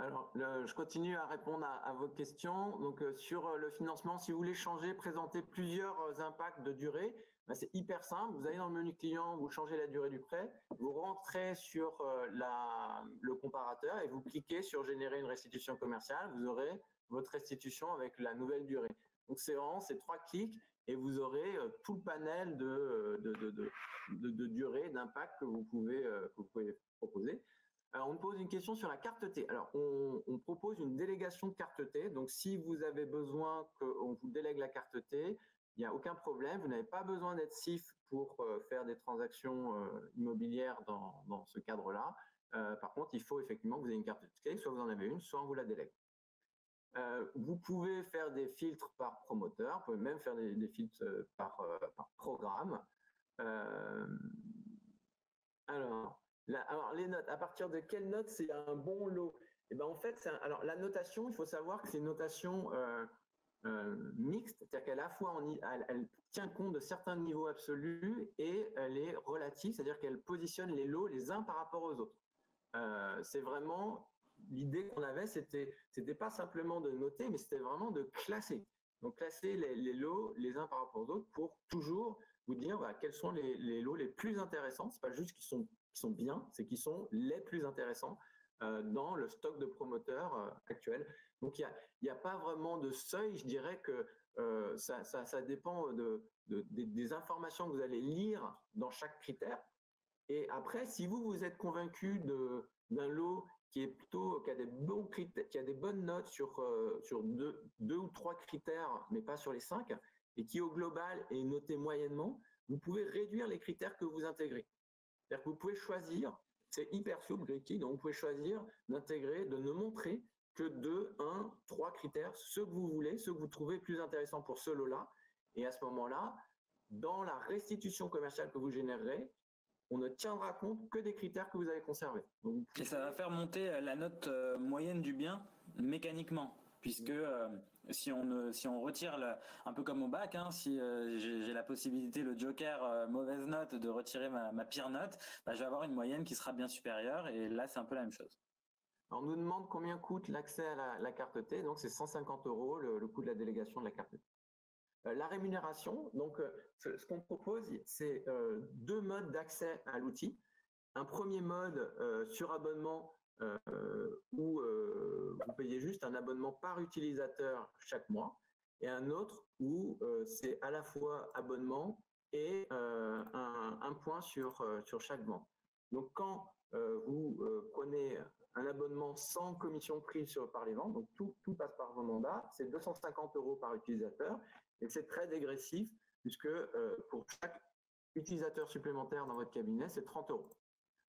Alors, je continue à répondre à vos questions. Donc, sur le financement, si vous voulez changer, présenter plusieurs impacts de durée, ben, c'est hyper simple. Vous allez dans le menu client, vous changez la durée du prêt, vous rentrez sur le comparateur et vous cliquez sur générer une restitution commerciale. Vous aurez votre restitution avec la nouvelle durée. Donc, c'est vraiment ces 3 clics et vous aurez tout le panel de durée, d'impact que vous pouvez proposer. Alors, on me pose une question sur la carte T. Alors, on propose une délégation de carte T. Donc, si vous avez besoin qu'on vous délègue la carte T, il n'y a aucun problème. Vous n'avez pas besoin d'être CIF pour faire des transactions immobilières dans ce cadre-là. Par contre, il faut effectivement que vous ayez une carte T, soit vous en avez une, soit on vous la délègue. Vous pouvez faire des filtres par promoteur, vous pouvez même faire des filtres par programme. Alors, les notes, à partir de quelles notes c'est un bon lot? Et ben en fait, alors la notation, il faut savoir que c'est une notation mixte, c'est-à-dire qu'à la fois elle tient compte de certains niveaux absolus et elle est relative, c'est-à-dire qu'elle positionne les lots les uns par rapport aux autres. C'est vraiment l'idée qu'on avait, c'était pas simplement de noter, mais c'était vraiment de classer. Donc classer les lots les uns par rapport aux autres pour toujours vous dire quels sont les lots les plus intéressants. C'est pas juste qu'ils sont bien, c'est qu'ils sont les plus intéressants dans le stock de promoteurs actuel. Donc il y a pas vraiment de seuil. Je dirais que ça dépend des informations que vous allez lire dans chaque critère. Et après, si vous êtes convaincu d'un lot qui a des bons critères, qui a des bonnes notes sur deux ou 3 critères, mais pas sur les 5, et qui au global est noté moyennement, vous pouvez réduire les critères que vous intégrez. C'est-à-dire que vous pouvez choisir, c'est hyper souple, Greeky, donc vous pouvez choisir d'intégrer, de ne montrer que 2, 1, 3 critères, ceux que vous voulez, ceux que vous trouvez plus intéressants pour ce lot-là. Et à ce moment-là, dans la restitution commerciale que vous générerez, on ne tiendra compte que des critères que vous avez conservés. Donc, et ça va faire monter la note moyenne du bien mécaniquement, puisque si on retire un peu comme au bac, si j'ai la possibilité, le joker mauvaise note, de retirer ma pire note, je vais avoir une moyenne qui sera bien supérieure, et là c'est un peu la même chose. On nous demande combien coûte l'accès à la carte T, donc c'est 150 € le coût de la délégation de la carte T. La rémunération, donc ce qu'on propose, c'est 2 modes d'accès à l'outil. Un premier mode sur abonnement où vous payez juste un abonnement par utilisateur chaque mois, et un autre où c'est à la fois abonnement et un point sur chaque vente. Donc quand vous prenez un abonnement sans commission prise par les ventes, donc tout passe par vos mandats, c'est 250 € par utilisateur, et c'est très dégressif puisque pour chaque utilisateur supplémentaire dans votre cabinet, c'est 30 €.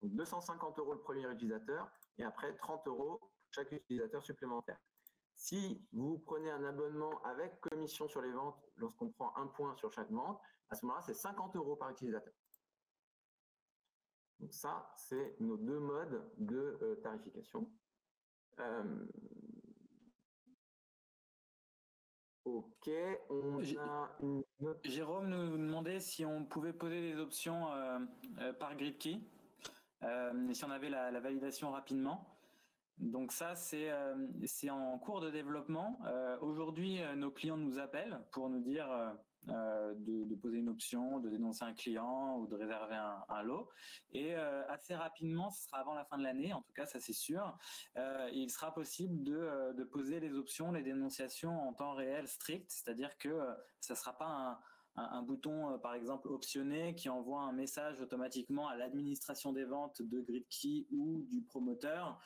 Donc 250 € le premier utilisateur et après 30 € chaque utilisateur supplémentaire. Si vous prenez un abonnement avec commission sur les ventes, lorsqu'on prend un point sur chaque vente, à ce moment-là, c'est 50 € par utilisateur. Donc ça, c'est nos 2 modes de tarification. Ok, Jérôme nous demandait si on pouvait poser des options par GridKey, si on avait la validation rapidement. Donc ça, c'est en cours de développement. Aujourd'hui, nos clients nous appellent pour nous dire de poser une option, de dénoncer un client ou de réserver un lot. Et assez rapidement, ce sera avant la fin de l'année, en tout cas ça c'est sûr, il sera possible de poser les options, les dénonciations en temps réel strict, c'est-à-dire que ça ne sera pas un bouton, par exemple, optionné qui envoie un message automatiquement à l'administration des ventes de GridKey ou du promoteur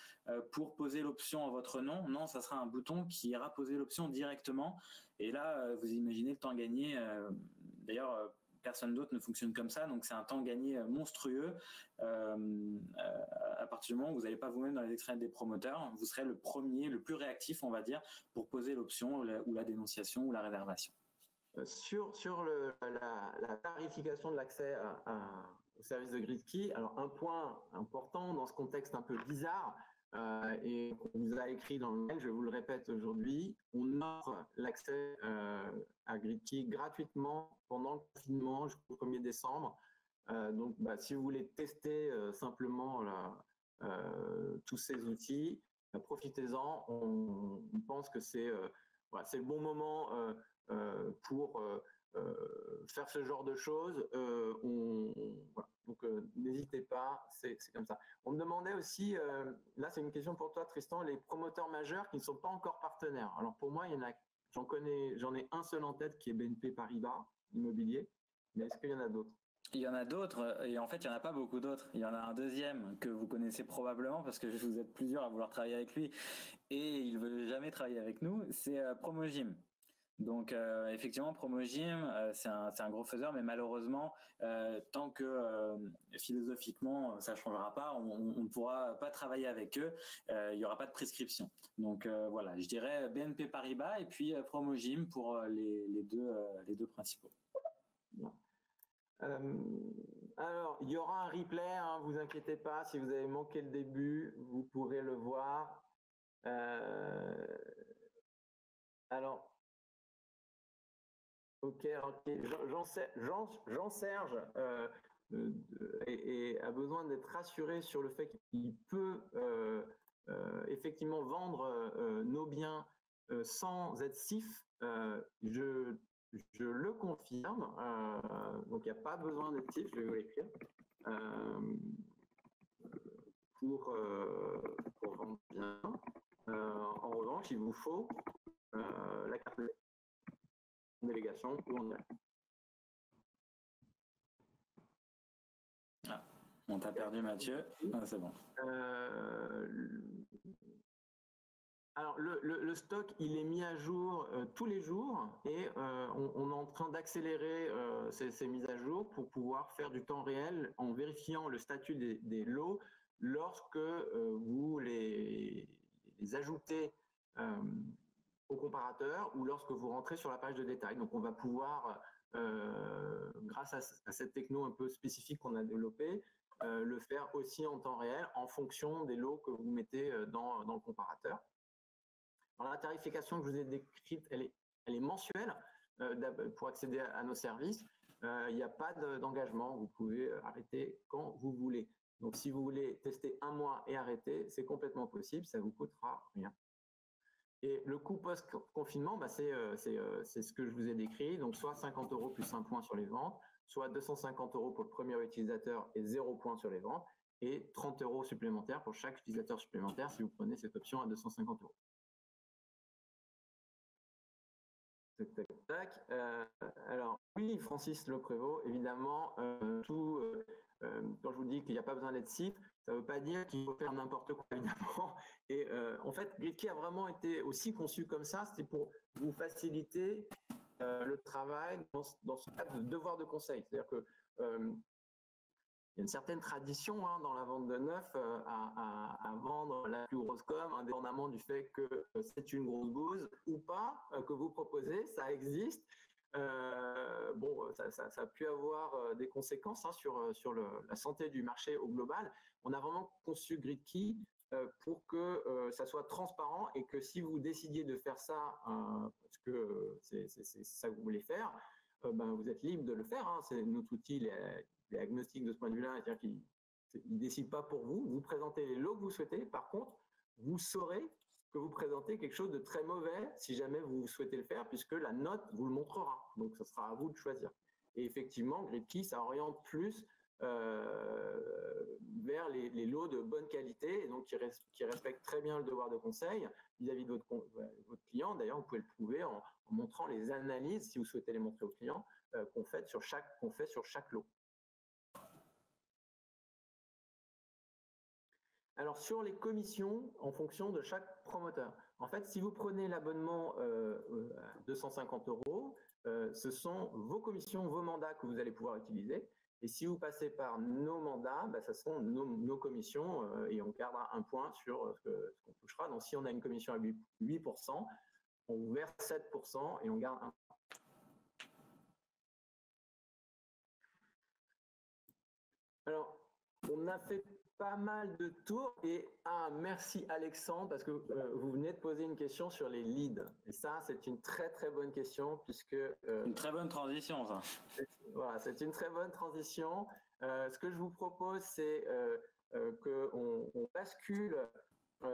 pour poser l'option en votre nom. Non, ça sera un bouton qui ira poser l'option directement. Et là, vous imaginez le temps gagné. D'ailleurs, personne d'autre ne fonctionne comme ça, donc c'est un temps gagné monstrueux. À partir du moment où vous n'allez pas vous-même dans les extraits des promoteurs, vous serez le premier, le plus réactif, on va dire, pour poser l'option ou la dénonciation ou la réservation. Sur la tarification de l'accès au service de GridKey, alors un point important dans ce contexte un peu bizarre, et on vous a écrit dans le mail, je vous le répète aujourd'hui, on offre l'accès à GridKey gratuitement pendant le confinement jusqu'au 1er décembre. Donc, si vous voulez tester simplement tous ces outils, profitez-en. On pense que c'est le bon moment pour faire ce genre de choses. Voilà. Donc, n'hésitez pas, c'est comme ça. On me demandait aussi, là c'est une question pour toi Tristan, les promoteurs majeurs qui ne sont pas encore partenaires. Alors pour moi, j'en ai un seul en tête qui est BNP Paribas Immobilier, mais est-ce qu'il y en a d'autres? Il y en a d'autres, et en fait, il n'y en a pas beaucoup d'autres. Il y en a un deuxième que vous connaissez probablement parce que vous êtes plusieurs à vouloir travailler avec lui et il ne veut jamais travailler avec nous, c'est Promogym. Donc effectivement, Promogym, c'est un gros faiseur, mais malheureusement, tant que philosophiquement ça changera pas, on ne pourra pas travailler avec eux. Il y aura pas de prescription. Donc voilà, je dirais BNP Paribas et puis Promogym pour les deux principaux. Alors, il y aura un replay, hein, vous inquiétez pas, si vous avez manqué le début, vous pourrez le voir. Alors, ok, Jean-Serge a besoin d'être rassuré sur le fait qu'il peut effectivement vendre nos biens sans être CIF. Je le confirme, donc il n'y a pas besoin d'être CIF, je vais vous l'écrire. Pour vendre bien. En revanche, il vous faut la carte de délégation ou en direct. Ah, on t'a perdu Mathieu, c'est bon. Alors, le stock, il est mis à jour tous les jours et on est en train d'accélérer ces mises à jour pour pouvoir faire du temps réel en vérifiant le statut des lots lorsque vous les ajoutez au comparateur ou lorsque vous rentrez sur la page de détail. Donc, on va pouvoir, grâce à cette techno un peu spécifique qu'on a développée, le faire aussi en temps réel en fonction des lots que vous mettez dans le comparateur. Alors, la tarification que je vous ai décrite, elle est mensuelle pour accéder à nos services. Il n'y a pas d'engagement. Vous pouvez arrêter quand vous voulez. Donc, si vous voulez tester un mois et arrêter, c'est complètement possible. Ça ne vous coûtera rien. Et le coût post-confinement, c'est ce que je vous ai décrit. Donc, soit 50 € plus 1 point sur les ventes, soit 250 € pour le premier utilisateur et 0 point sur les ventes, et 30 € supplémentaires pour chaque utilisateur supplémentaire si vous prenez cette option à 250 €. Alors oui, Francis Le Prévost, évidemment, quand je vous dis qu'il n'y a pas besoin d'être CIF, ça ne veut pas dire qu'il faut faire n'importe quoi, évidemment. Et en fait, GridKey a vraiment été aussi conçu comme ça, c'était pour vous faciliter le travail dans ce cadre de devoir de conseil. C'est-à-dire que il y a une certaine tradition dans la vente de neuf à vendre la plus grosse com, indépendamment du fait que c'est une grosse bouse ou pas que vous proposez, ça existe. Ça a pu avoir des conséquences sur la santé du marché au global. On a vraiment conçu GridKey pour que ça soit transparent et que si vous décidiez de faire ça parce que c'est ça que vous voulez faire, vous êtes libre de le faire. C'est notre outil, il est agnostique de ce point de vue-là, c'est-à-dire qu'il ne décide pas pour vous. Vous présentez les lots que vous souhaitez. Par contre, vous saurez que vous présentez quelque chose de très mauvais si jamais vous souhaitez le faire, puisque la note vous le montrera. Donc, ce sera à vous de choisir. Et effectivement, GridKey, ça oriente plus vers les lots de bonne qualité, et donc qui respectent très bien le devoir de conseil vis-à-vis de votre client. D'ailleurs, vous pouvez le prouver en montrant les analyses, si vous souhaitez les montrer aux clients, qu'on fait sur chaque lot. Alors, sur les commissions, en fonction de chaque promoteur. En fait, si vous prenez l'abonnement à 250 €, ce sont vos commissions, vos mandats que vous allez pouvoir utiliser. Et si vous passez par nos mandats, ce seront nos commissions et on gardera un point sur ce qu'on touchera. Donc, si on a une commission à 8%, on vous verse 7% et on garde un point. Alors, on a fait pas mal de tours et merci Alexandre parce que vous venez de poser une question sur les leads et ça c'est une très très bonne question puisque une très bonne transition ça. Voilà, c'est une très bonne transition. Ce que je vous propose c'est qu'on bascule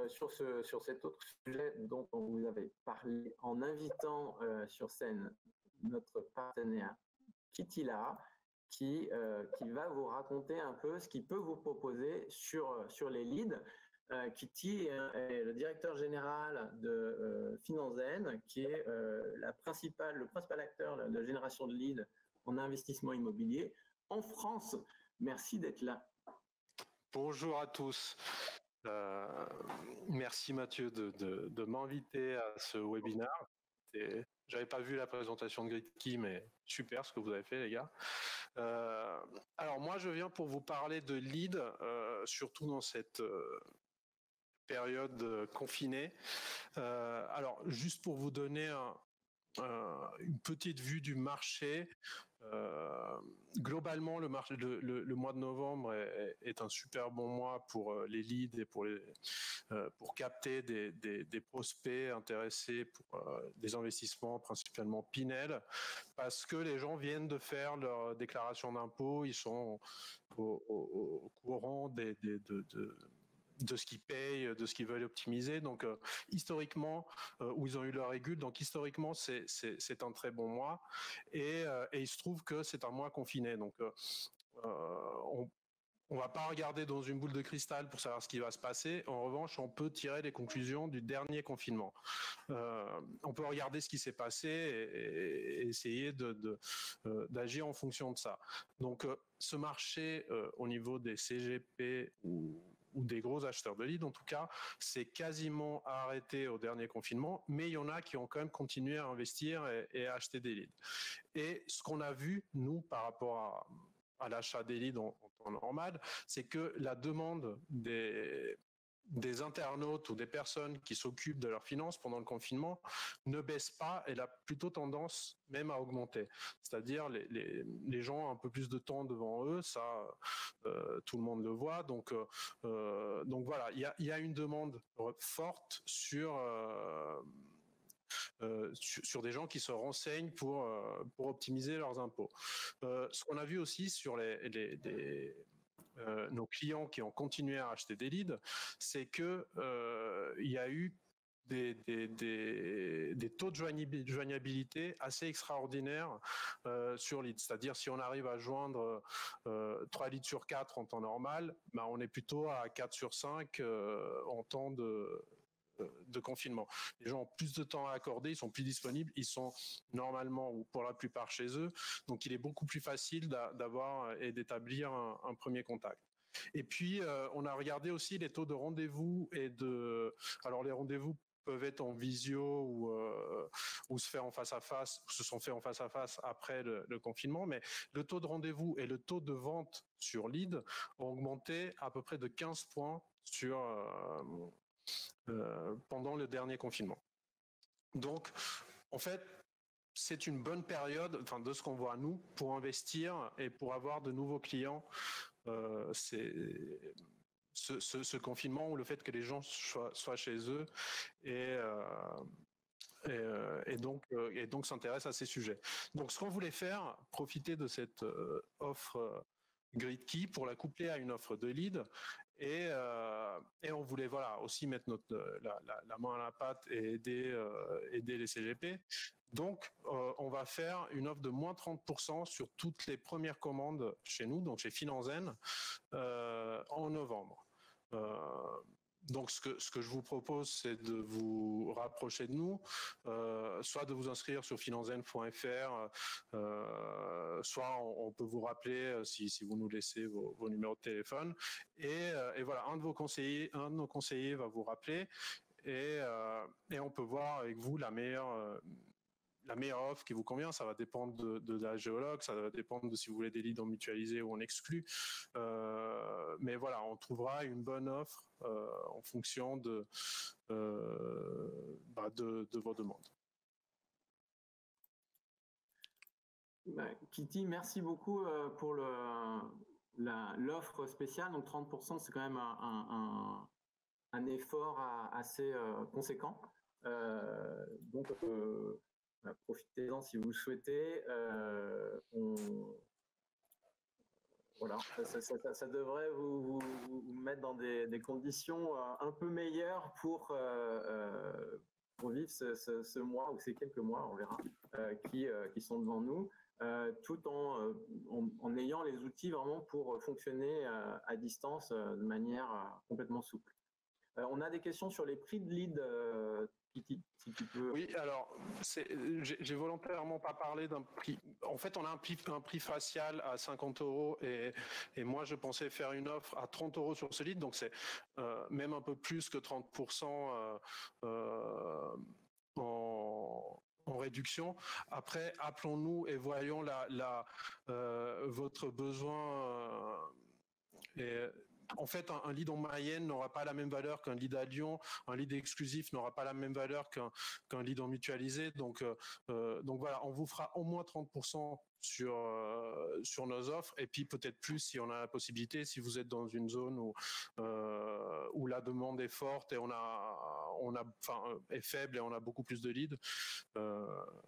sur cet autre sujet dont on vous avait parlé en invitant sur scène notre partenaire Kitila qui va vous raconter un peu ce qu'il peut vous proposer sur les leads. Kitty est le directeur général de Finanzen, qui est le principal acteur de génération de leads en investissement immobilier en France. Merci d'être là. Bonjour à tous. Merci Mathieu de m'inviter à ce webinaire. J'avais pas vu la présentation de GridKey, mais super ce que vous avez fait les gars. Alors moi je viens pour vous parler de lead, surtout dans cette période confinée. Alors juste pour vous donner une petite vue du marché. Globalement, le mois de novembre est un super bon mois pour les leads et pour capter des prospects intéressés pour des investissements, principalement Pinel, parce que les gens viennent de faire leur déclaration d'impôt, ils sont au courant de ce qu'ils payent, de ce qu'ils veulent optimiser. Donc, historiquement, où ils ont eu leur régule, donc historiquement, c'est un très bon mois. Et il se trouve que c'est un mois confiné. Donc, on va pas regarder dans une boule de cristal pour savoir ce qui va se passer. En revanche, on peut tirer les conclusions du dernier confinement. On peut regarder ce qui s'est passé et essayer d'agir en fonction de ça. Donc, ce marché, au niveau des CGP ou des gros acheteurs de leads, en tout cas, c'est quasiment arrêté au dernier confinement, mais il y en a qui ont quand même continué à investir et à acheter des leads. Et ce qu'on a vu, nous, par rapport à l'achat des leads en temps normal, c'est que la demande des internautes ou des personnes qui s'occupent de leurs finances pendant le confinement ne baisse pas, elle a plutôt tendance même à augmenter. C'est-à-dire les gens ont un peu plus de temps devant eux, ça tout le monde le voit. Donc voilà, il y a une demande forte sur des gens qui se renseignent pour optimiser leurs impôts. Ce qu'on a vu aussi sur nos clients qui ont continué à acheter des leads, c'est que il y a eu des taux de joignabilité assez extraordinaires sur leads. C'est-à-dire si on arrive à joindre 3 leads sur 4 en temps normal, on est plutôt à 4 sur 5 en temps de confinement. Les gens ont plus de temps à accorder, ils sont plus disponibles, ils sont normalement ou pour la plupart chez eux, donc il est beaucoup plus facile d'avoir et d'établir un premier contact. Et puis on a regardé aussi les taux de rendez-vous alors les rendez-vous peuvent être en visio ou se faire en face à face, se sont faits en face à face après le confinement, mais le taux de rendez-vous et le taux de vente sur lead ont augmenté à peu près de 15 points pendant le dernier confinement. Donc, en fait, c'est une bonne période, de ce qu'on voit nous, pour investir et pour avoir de nouveaux clients. Ce confinement ou le fait que les gens soient chez eux et donc s'intéressent à ces sujets. Donc, ce qu'on voulait faire, profiter de cette offre GridKey pour la coupler à une offre de lead Et on voulait aussi mettre la main à la pâte et aider les CGP. Donc, on va faire une offre de moins 30% sur toutes les premières commandes chez nous, donc chez Finanzen, en novembre. Donc, ce que je vous propose, c'est de vous rapprocher de nous, soit de vous inscrire sur finanzen.fr, soit on peut vous rappeler si vous nous laissez vos numéros de téléphone. Et voilà, un de nos conseillers va vous rappeler et on peut voir avec vous la meilleure offre qui vous convient. Ça va dépendre de la géologue, ça va dépendre de si vous voulez des leads en mutualisé ou en exclu. Mais voilà, on trouvera une bonne offre en fonction de vos demandes. Kitty, merci beaucoup pour l'offre spéciale. Donc 30%, c'est quand même un effort assez conséquent. Donc profitez-en si vous le souhaitez. Voilà, ça devrait vous mettre dans des conditions un peu meilleures pour vivre ce mois ou ces quelques mois, on verra, qui sont devant nous, tout en ayant les outils vraiment pour fonctionner à distance de manière complètement souple. On a des questions sur les prix de lead, Kitty, si tu peux. Oui, alors j'ai volontairement pas parlé d'un prix. En fait, on a un prix facial à 50 € et moi je pensais faire une offre à 30 € sur ce lead, donc c'est même un peu plus que 30% en réduction. Après, appelons-nous et voyons votre besoin. En fait, un lead en Mayenne n'aura pas la même valeur qu'un lead à Lyon. Un lead exclusif n'aura pas la même valeur qu'un lead en mutualisé. Donc voilà, on vous fera au moins 30% sur nos offres, et puis peut-être plus si on a la possibilité, si vous êtes dans une zone où la demande est forte et est faible et on a beaucoup plus de leads.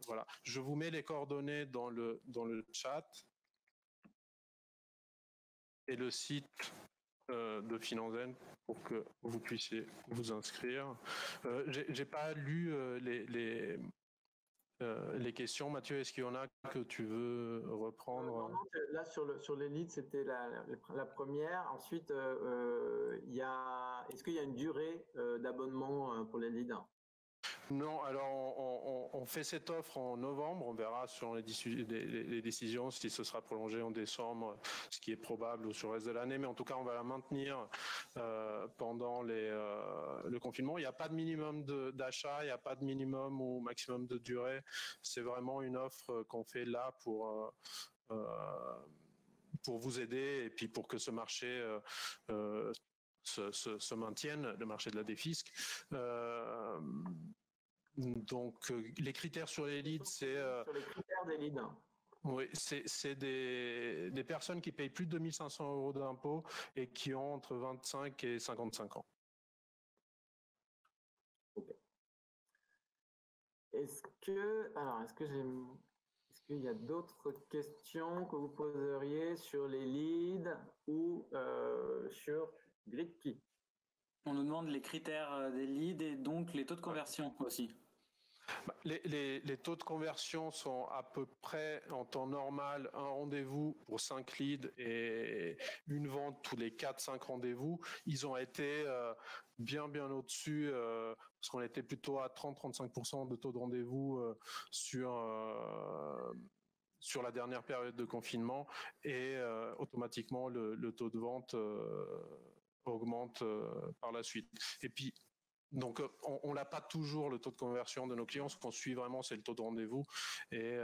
Voilà. Je vous mets les coordonnées dans le chat et le site de Finanzen pour que vous puissiez vous inscrire. J'ai pas lu les questions. Mathieu, est-ce qu'il y en a que tu veux reprendre? Non, là sur les leads, c'était la première. Ensuite, est-ce qu'il y a une durée d'abonnement pour les leads? Non, alors on fait cette offre en novembre, on verra sur les décisions si ce sera prolongé en décembre, ce qui est probable, ou sur le reste de l'année, mais en tout cas on va la maintenir pendant le confinement. Il n'y a pas de minimum d'achat, il n'y a pas de minimum ou maximum de durée, c'est vraiment une offre qu'on fait là pour vous aider et puis pour que ce marché se maintienne, le marché de la défisque. Donc les critères sur les leads, c'est sur les critères des leads. Oui, c'est des personnes qui payent plus de 2 500 € d'impôts et qui ont entre 25 et 55 ans. Okay. Est-ce qu'il y a d'autres questions que vous poseriez sur les leads ou sur GridKey? On nous demande les critères des leads et donc les taux de conversion aussi. Les taux de conversion sont à peu près en temps normal un rendez-vous pour 5 leads et une vente tous les 4-5 rendez-vous. Ils ont été bien au-dessus parce qu'on était plutôt à 30-35% de taux de rendez-vous sur la dernière période de confinement et automatiquement le taux de vente augmente par la suite. Et puis donc, on n'a pas toujours le taux de conversion de nos clients. Ce qu'on suit vraiment, c'est le taux de rendez-vous. Et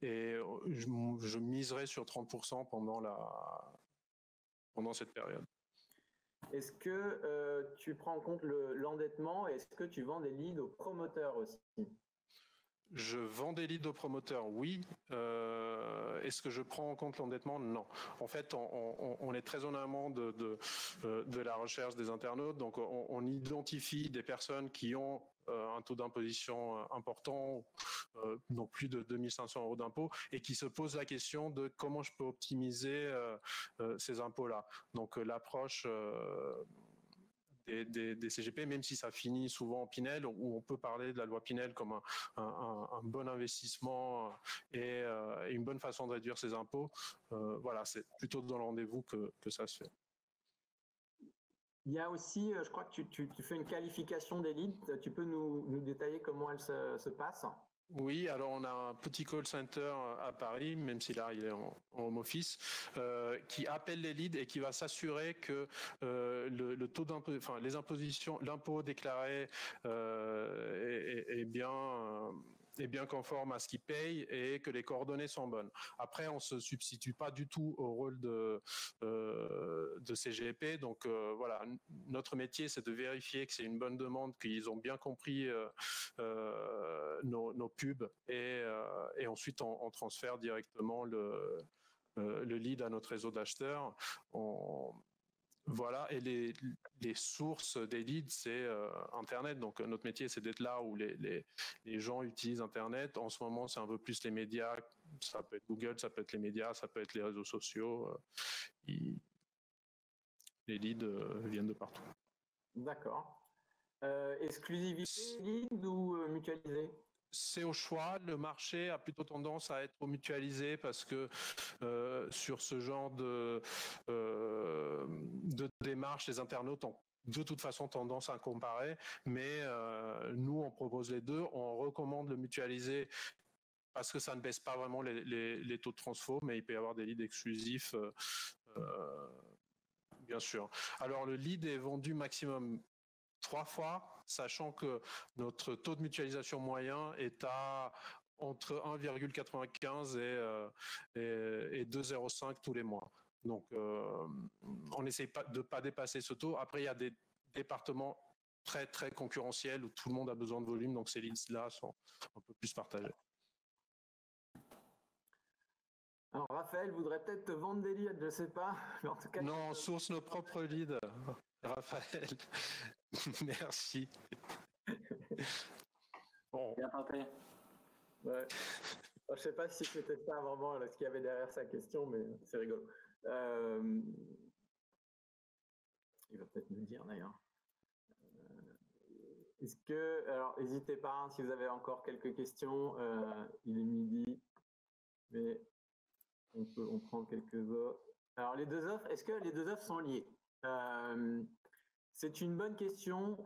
je miserai sur 30% pendant cette période. Est-ce que tu prends en compte l'endettement et est-ce que tu vends des leads aux promoteurs aussi? Je vends des leads aux promoteurs, oui. Est-ce que je prends en compte l'endettement? Non. En fait, on est très en amont de la recherche des internautes. Donc, on identifie des personnes qui ont un taux d'imposition important, donc plus de 2 500 € d'impôt, et qui se pose la question de comment je peux optimiser ces impôts-là. Donc l'approche des CGP, même si ça finit souvent en Pinel, où on peut parler de la loi Pinel comme un bon investissement et une bonne façon de réduire ses impôts. Voilà, c'est plutôt dans le rendez-vous que ça se fait. Il y a aussi, je crois que tu fais une qualification des leads. Tu peux nous détailler comment elle se passe? Oui, alors on a un petit call center à Paris, même si là il est en home office, qui appelle les leads et qui va s'assurer que le taux d'impôt, enfin les impositions, l'impôt déclaré est bien conforme à ce qu'ils payent et que les coordonnées sont bonnes. Après, on se substitue pas du tout au rôle de CGP. Donc voilà, notre métier, c'est de vérifier que c'est une bonne demande, qu'ils ont bien compris nos pubs et ensuite on transfère directement le lead à notre réseau d'acheteurs. Voilà, et les sources des leads, c'est Internet. Donc notre métier, c'est d'être là où les gens utilisent Internet. En ce moment, c'est un peu plus les médias. Ça peut être Google, ça peut être les médias, ça peut être les réseaux sociaux. Les leads viennent de partout. D'accord. Exclusivité lead ou mutualisé? C'est au choix. Le marché a plutôt tendance à être mutualisé parce que sur ce genre de démarche, les internautes ont de toute façon tendance à comparer. Mais nous, on propose les deux. On recommande le mutualisé parce que ça ne baisse pas vraiment les taux de transfo, mais il peut y avoir des leads exclusifs, bien sûr. Alors, le lead est vendu maximum 3 fois, sachant que notre taux de mutualisation moyen est à entre 1,95 et 2,05 tous les mois. Donc, on n'essaye pas de pas dépasser ce taux. Après, il y a des départements très, très concurrentiels où tout le monde a besoin de volume, donc ces leads-là sont un peu plus partagés. Alors, Raphaël voudrait peut-être te vendre des leads, je ne sais pas. En tout cas, non, on source nos propres leads, Raphaël. Merci. Bon. Bien tenté. Ouais. Je ne sais pas si c'était ça vraiment ce qu'il y avait derrière sa question, mais c'est rigolo. Il va peut-être nous dire d'ailleurs. Est-ce que, alors n'hésitez pas hein, si vous avez encore quelques questions. Il est midi, mais on prend quelques offres. Alors les deux offres, est-ce que les deux offres sont liées? C'est une bonne question.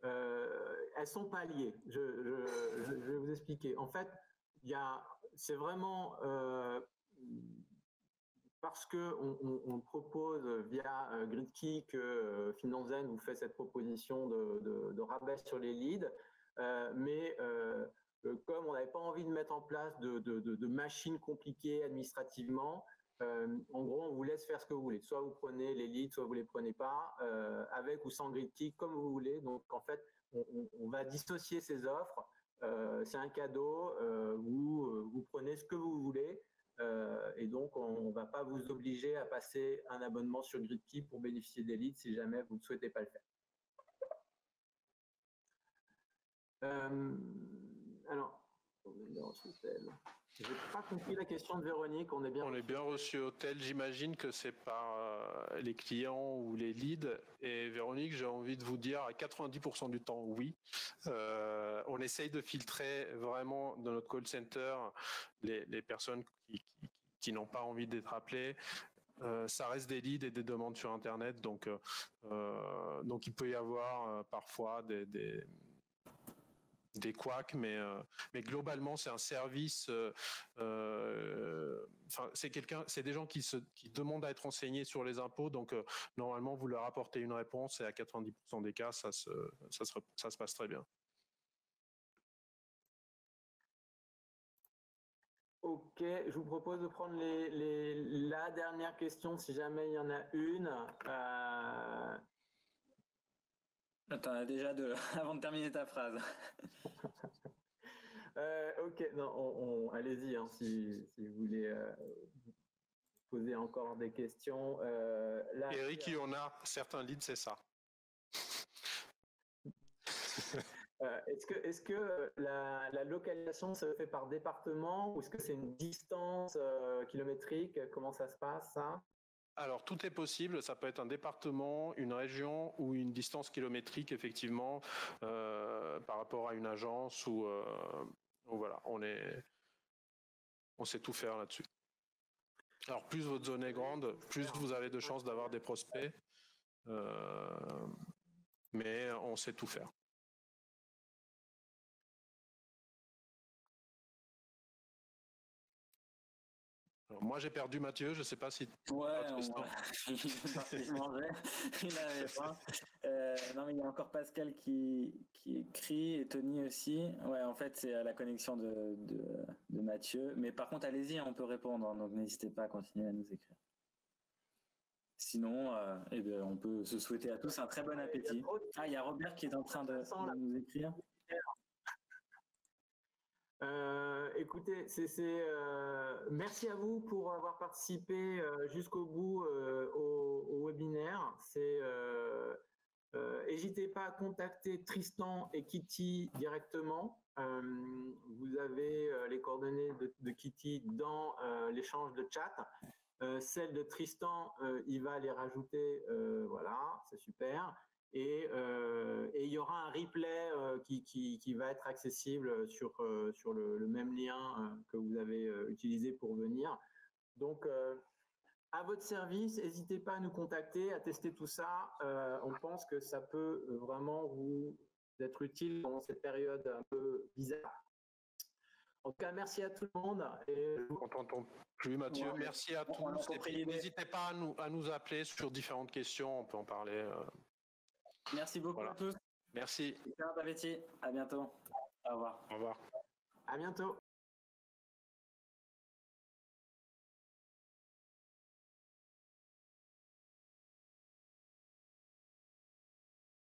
Elles sont pas liées. Je vais vous expliquer. En fait, c'est vraiment parce que on propose via Gridkey que FinanceZen vous fait cette proposition de rabais sur les leads, mais comme on n'avait pas envie de mettre en place de machines compliquées administrativement, en gros, on vous laisse faire ce que vous voulez. Soit vous prenez les leads, soit vous les prenez pas, avec ou sans Gridkey, comme vous voulez. Donc, en fait, on va dissocier ces offres. C'est un cadeau. Vous prenez ce que vous voulez. Et donc, on ne va pas vous obliger à passer un abonnement sur Gridkey pour bénéficier des leads si jamais vous ne souhaitez pas le faire. Alors, je n'ai pas compris la question de Véronique. On est bien reçu hôtel. J'imagine que c'est par les clients ou les leads. Et Véronique, j'ai envie de vous dire à 90% du temps, oui. On essaye de filtrer vraiment dans notre call center les personnes qui n'ont pas envie d'être appelées. Ça reste des leads et des demandes sur Internet. Donc il peut y avoir parfois des couacs, mais globalement c'est un service. C'est des gens qui demandent à être renseignés sur les impôts, donc normalement vous leur apportez une réponse et à 90% des cas ça se passe très bien. Ok, je vous propose de prendre la dernière question si jamais il y en a une. T'en as déjà deux avant de terminer ta phrase. Ok, non, allez-y hein, si vous voulez poser encore des questions. Eric, il y en a certains leads, c'est ça. Est-ce que la localisation se fait par département ou est-ce que c'est une distance kilométrique? Comment ça se passe, ça? Alors, tout est possible. Ça peut être un département, une région ou une distance kilométrique, effectivement, par rapport à une agence ou voilà, on sait tout faire là-dessus. Alors, plus votre zone est grande, plus vous avez de chances d'avoir des prospects. Mais on sait tout faire. Alors, moi, j'ai perdu Mathieu. Je ne sais pas si. Ouais, il mangeait, il n'avait pas. Non, mais il y a encore Pascal qui écrit et Tony aussi. Ouais, en fait, c'est à la connexion de Mathieu. Mais par contre, allez-y, on peut répondre. Donc, n'hésitez pas à continuer à nous écrire. Sinon, eh bien, on peut se souhaiter à tous un très bon appétit. Ah, il y a Robert qui est en train de nous écrire. Écoutez, merci à vous pour avoir participé jusqu'au bout au webinaire. N'hésitez pas à contacter Tristan et Kitty directement. Vous avez les coordonnées de Kitty dans l'échange de chat. Celle de Tristan, il va les rajouter. Voilà, c'est super. Et il y aura un replay qui va être accessible sur le même lien que vous avez utilisé pour venir. Donc, à votre service, n'hésitez pas à nous contacter, à tester tout ça. On pense que ça peut vraiment vous être utile dans cette période un peu bizarre. En tout cas, merci à tout le monde. On t'entend plus, Mathieu. Ouais, merci à tous. N'hésitez pas à nous appeler sur différentes questions. On peut en parler. Merci beaucoup à tous. Merci. Super appétit. À bientôt. Au revoir. Au revoir. À bientôt.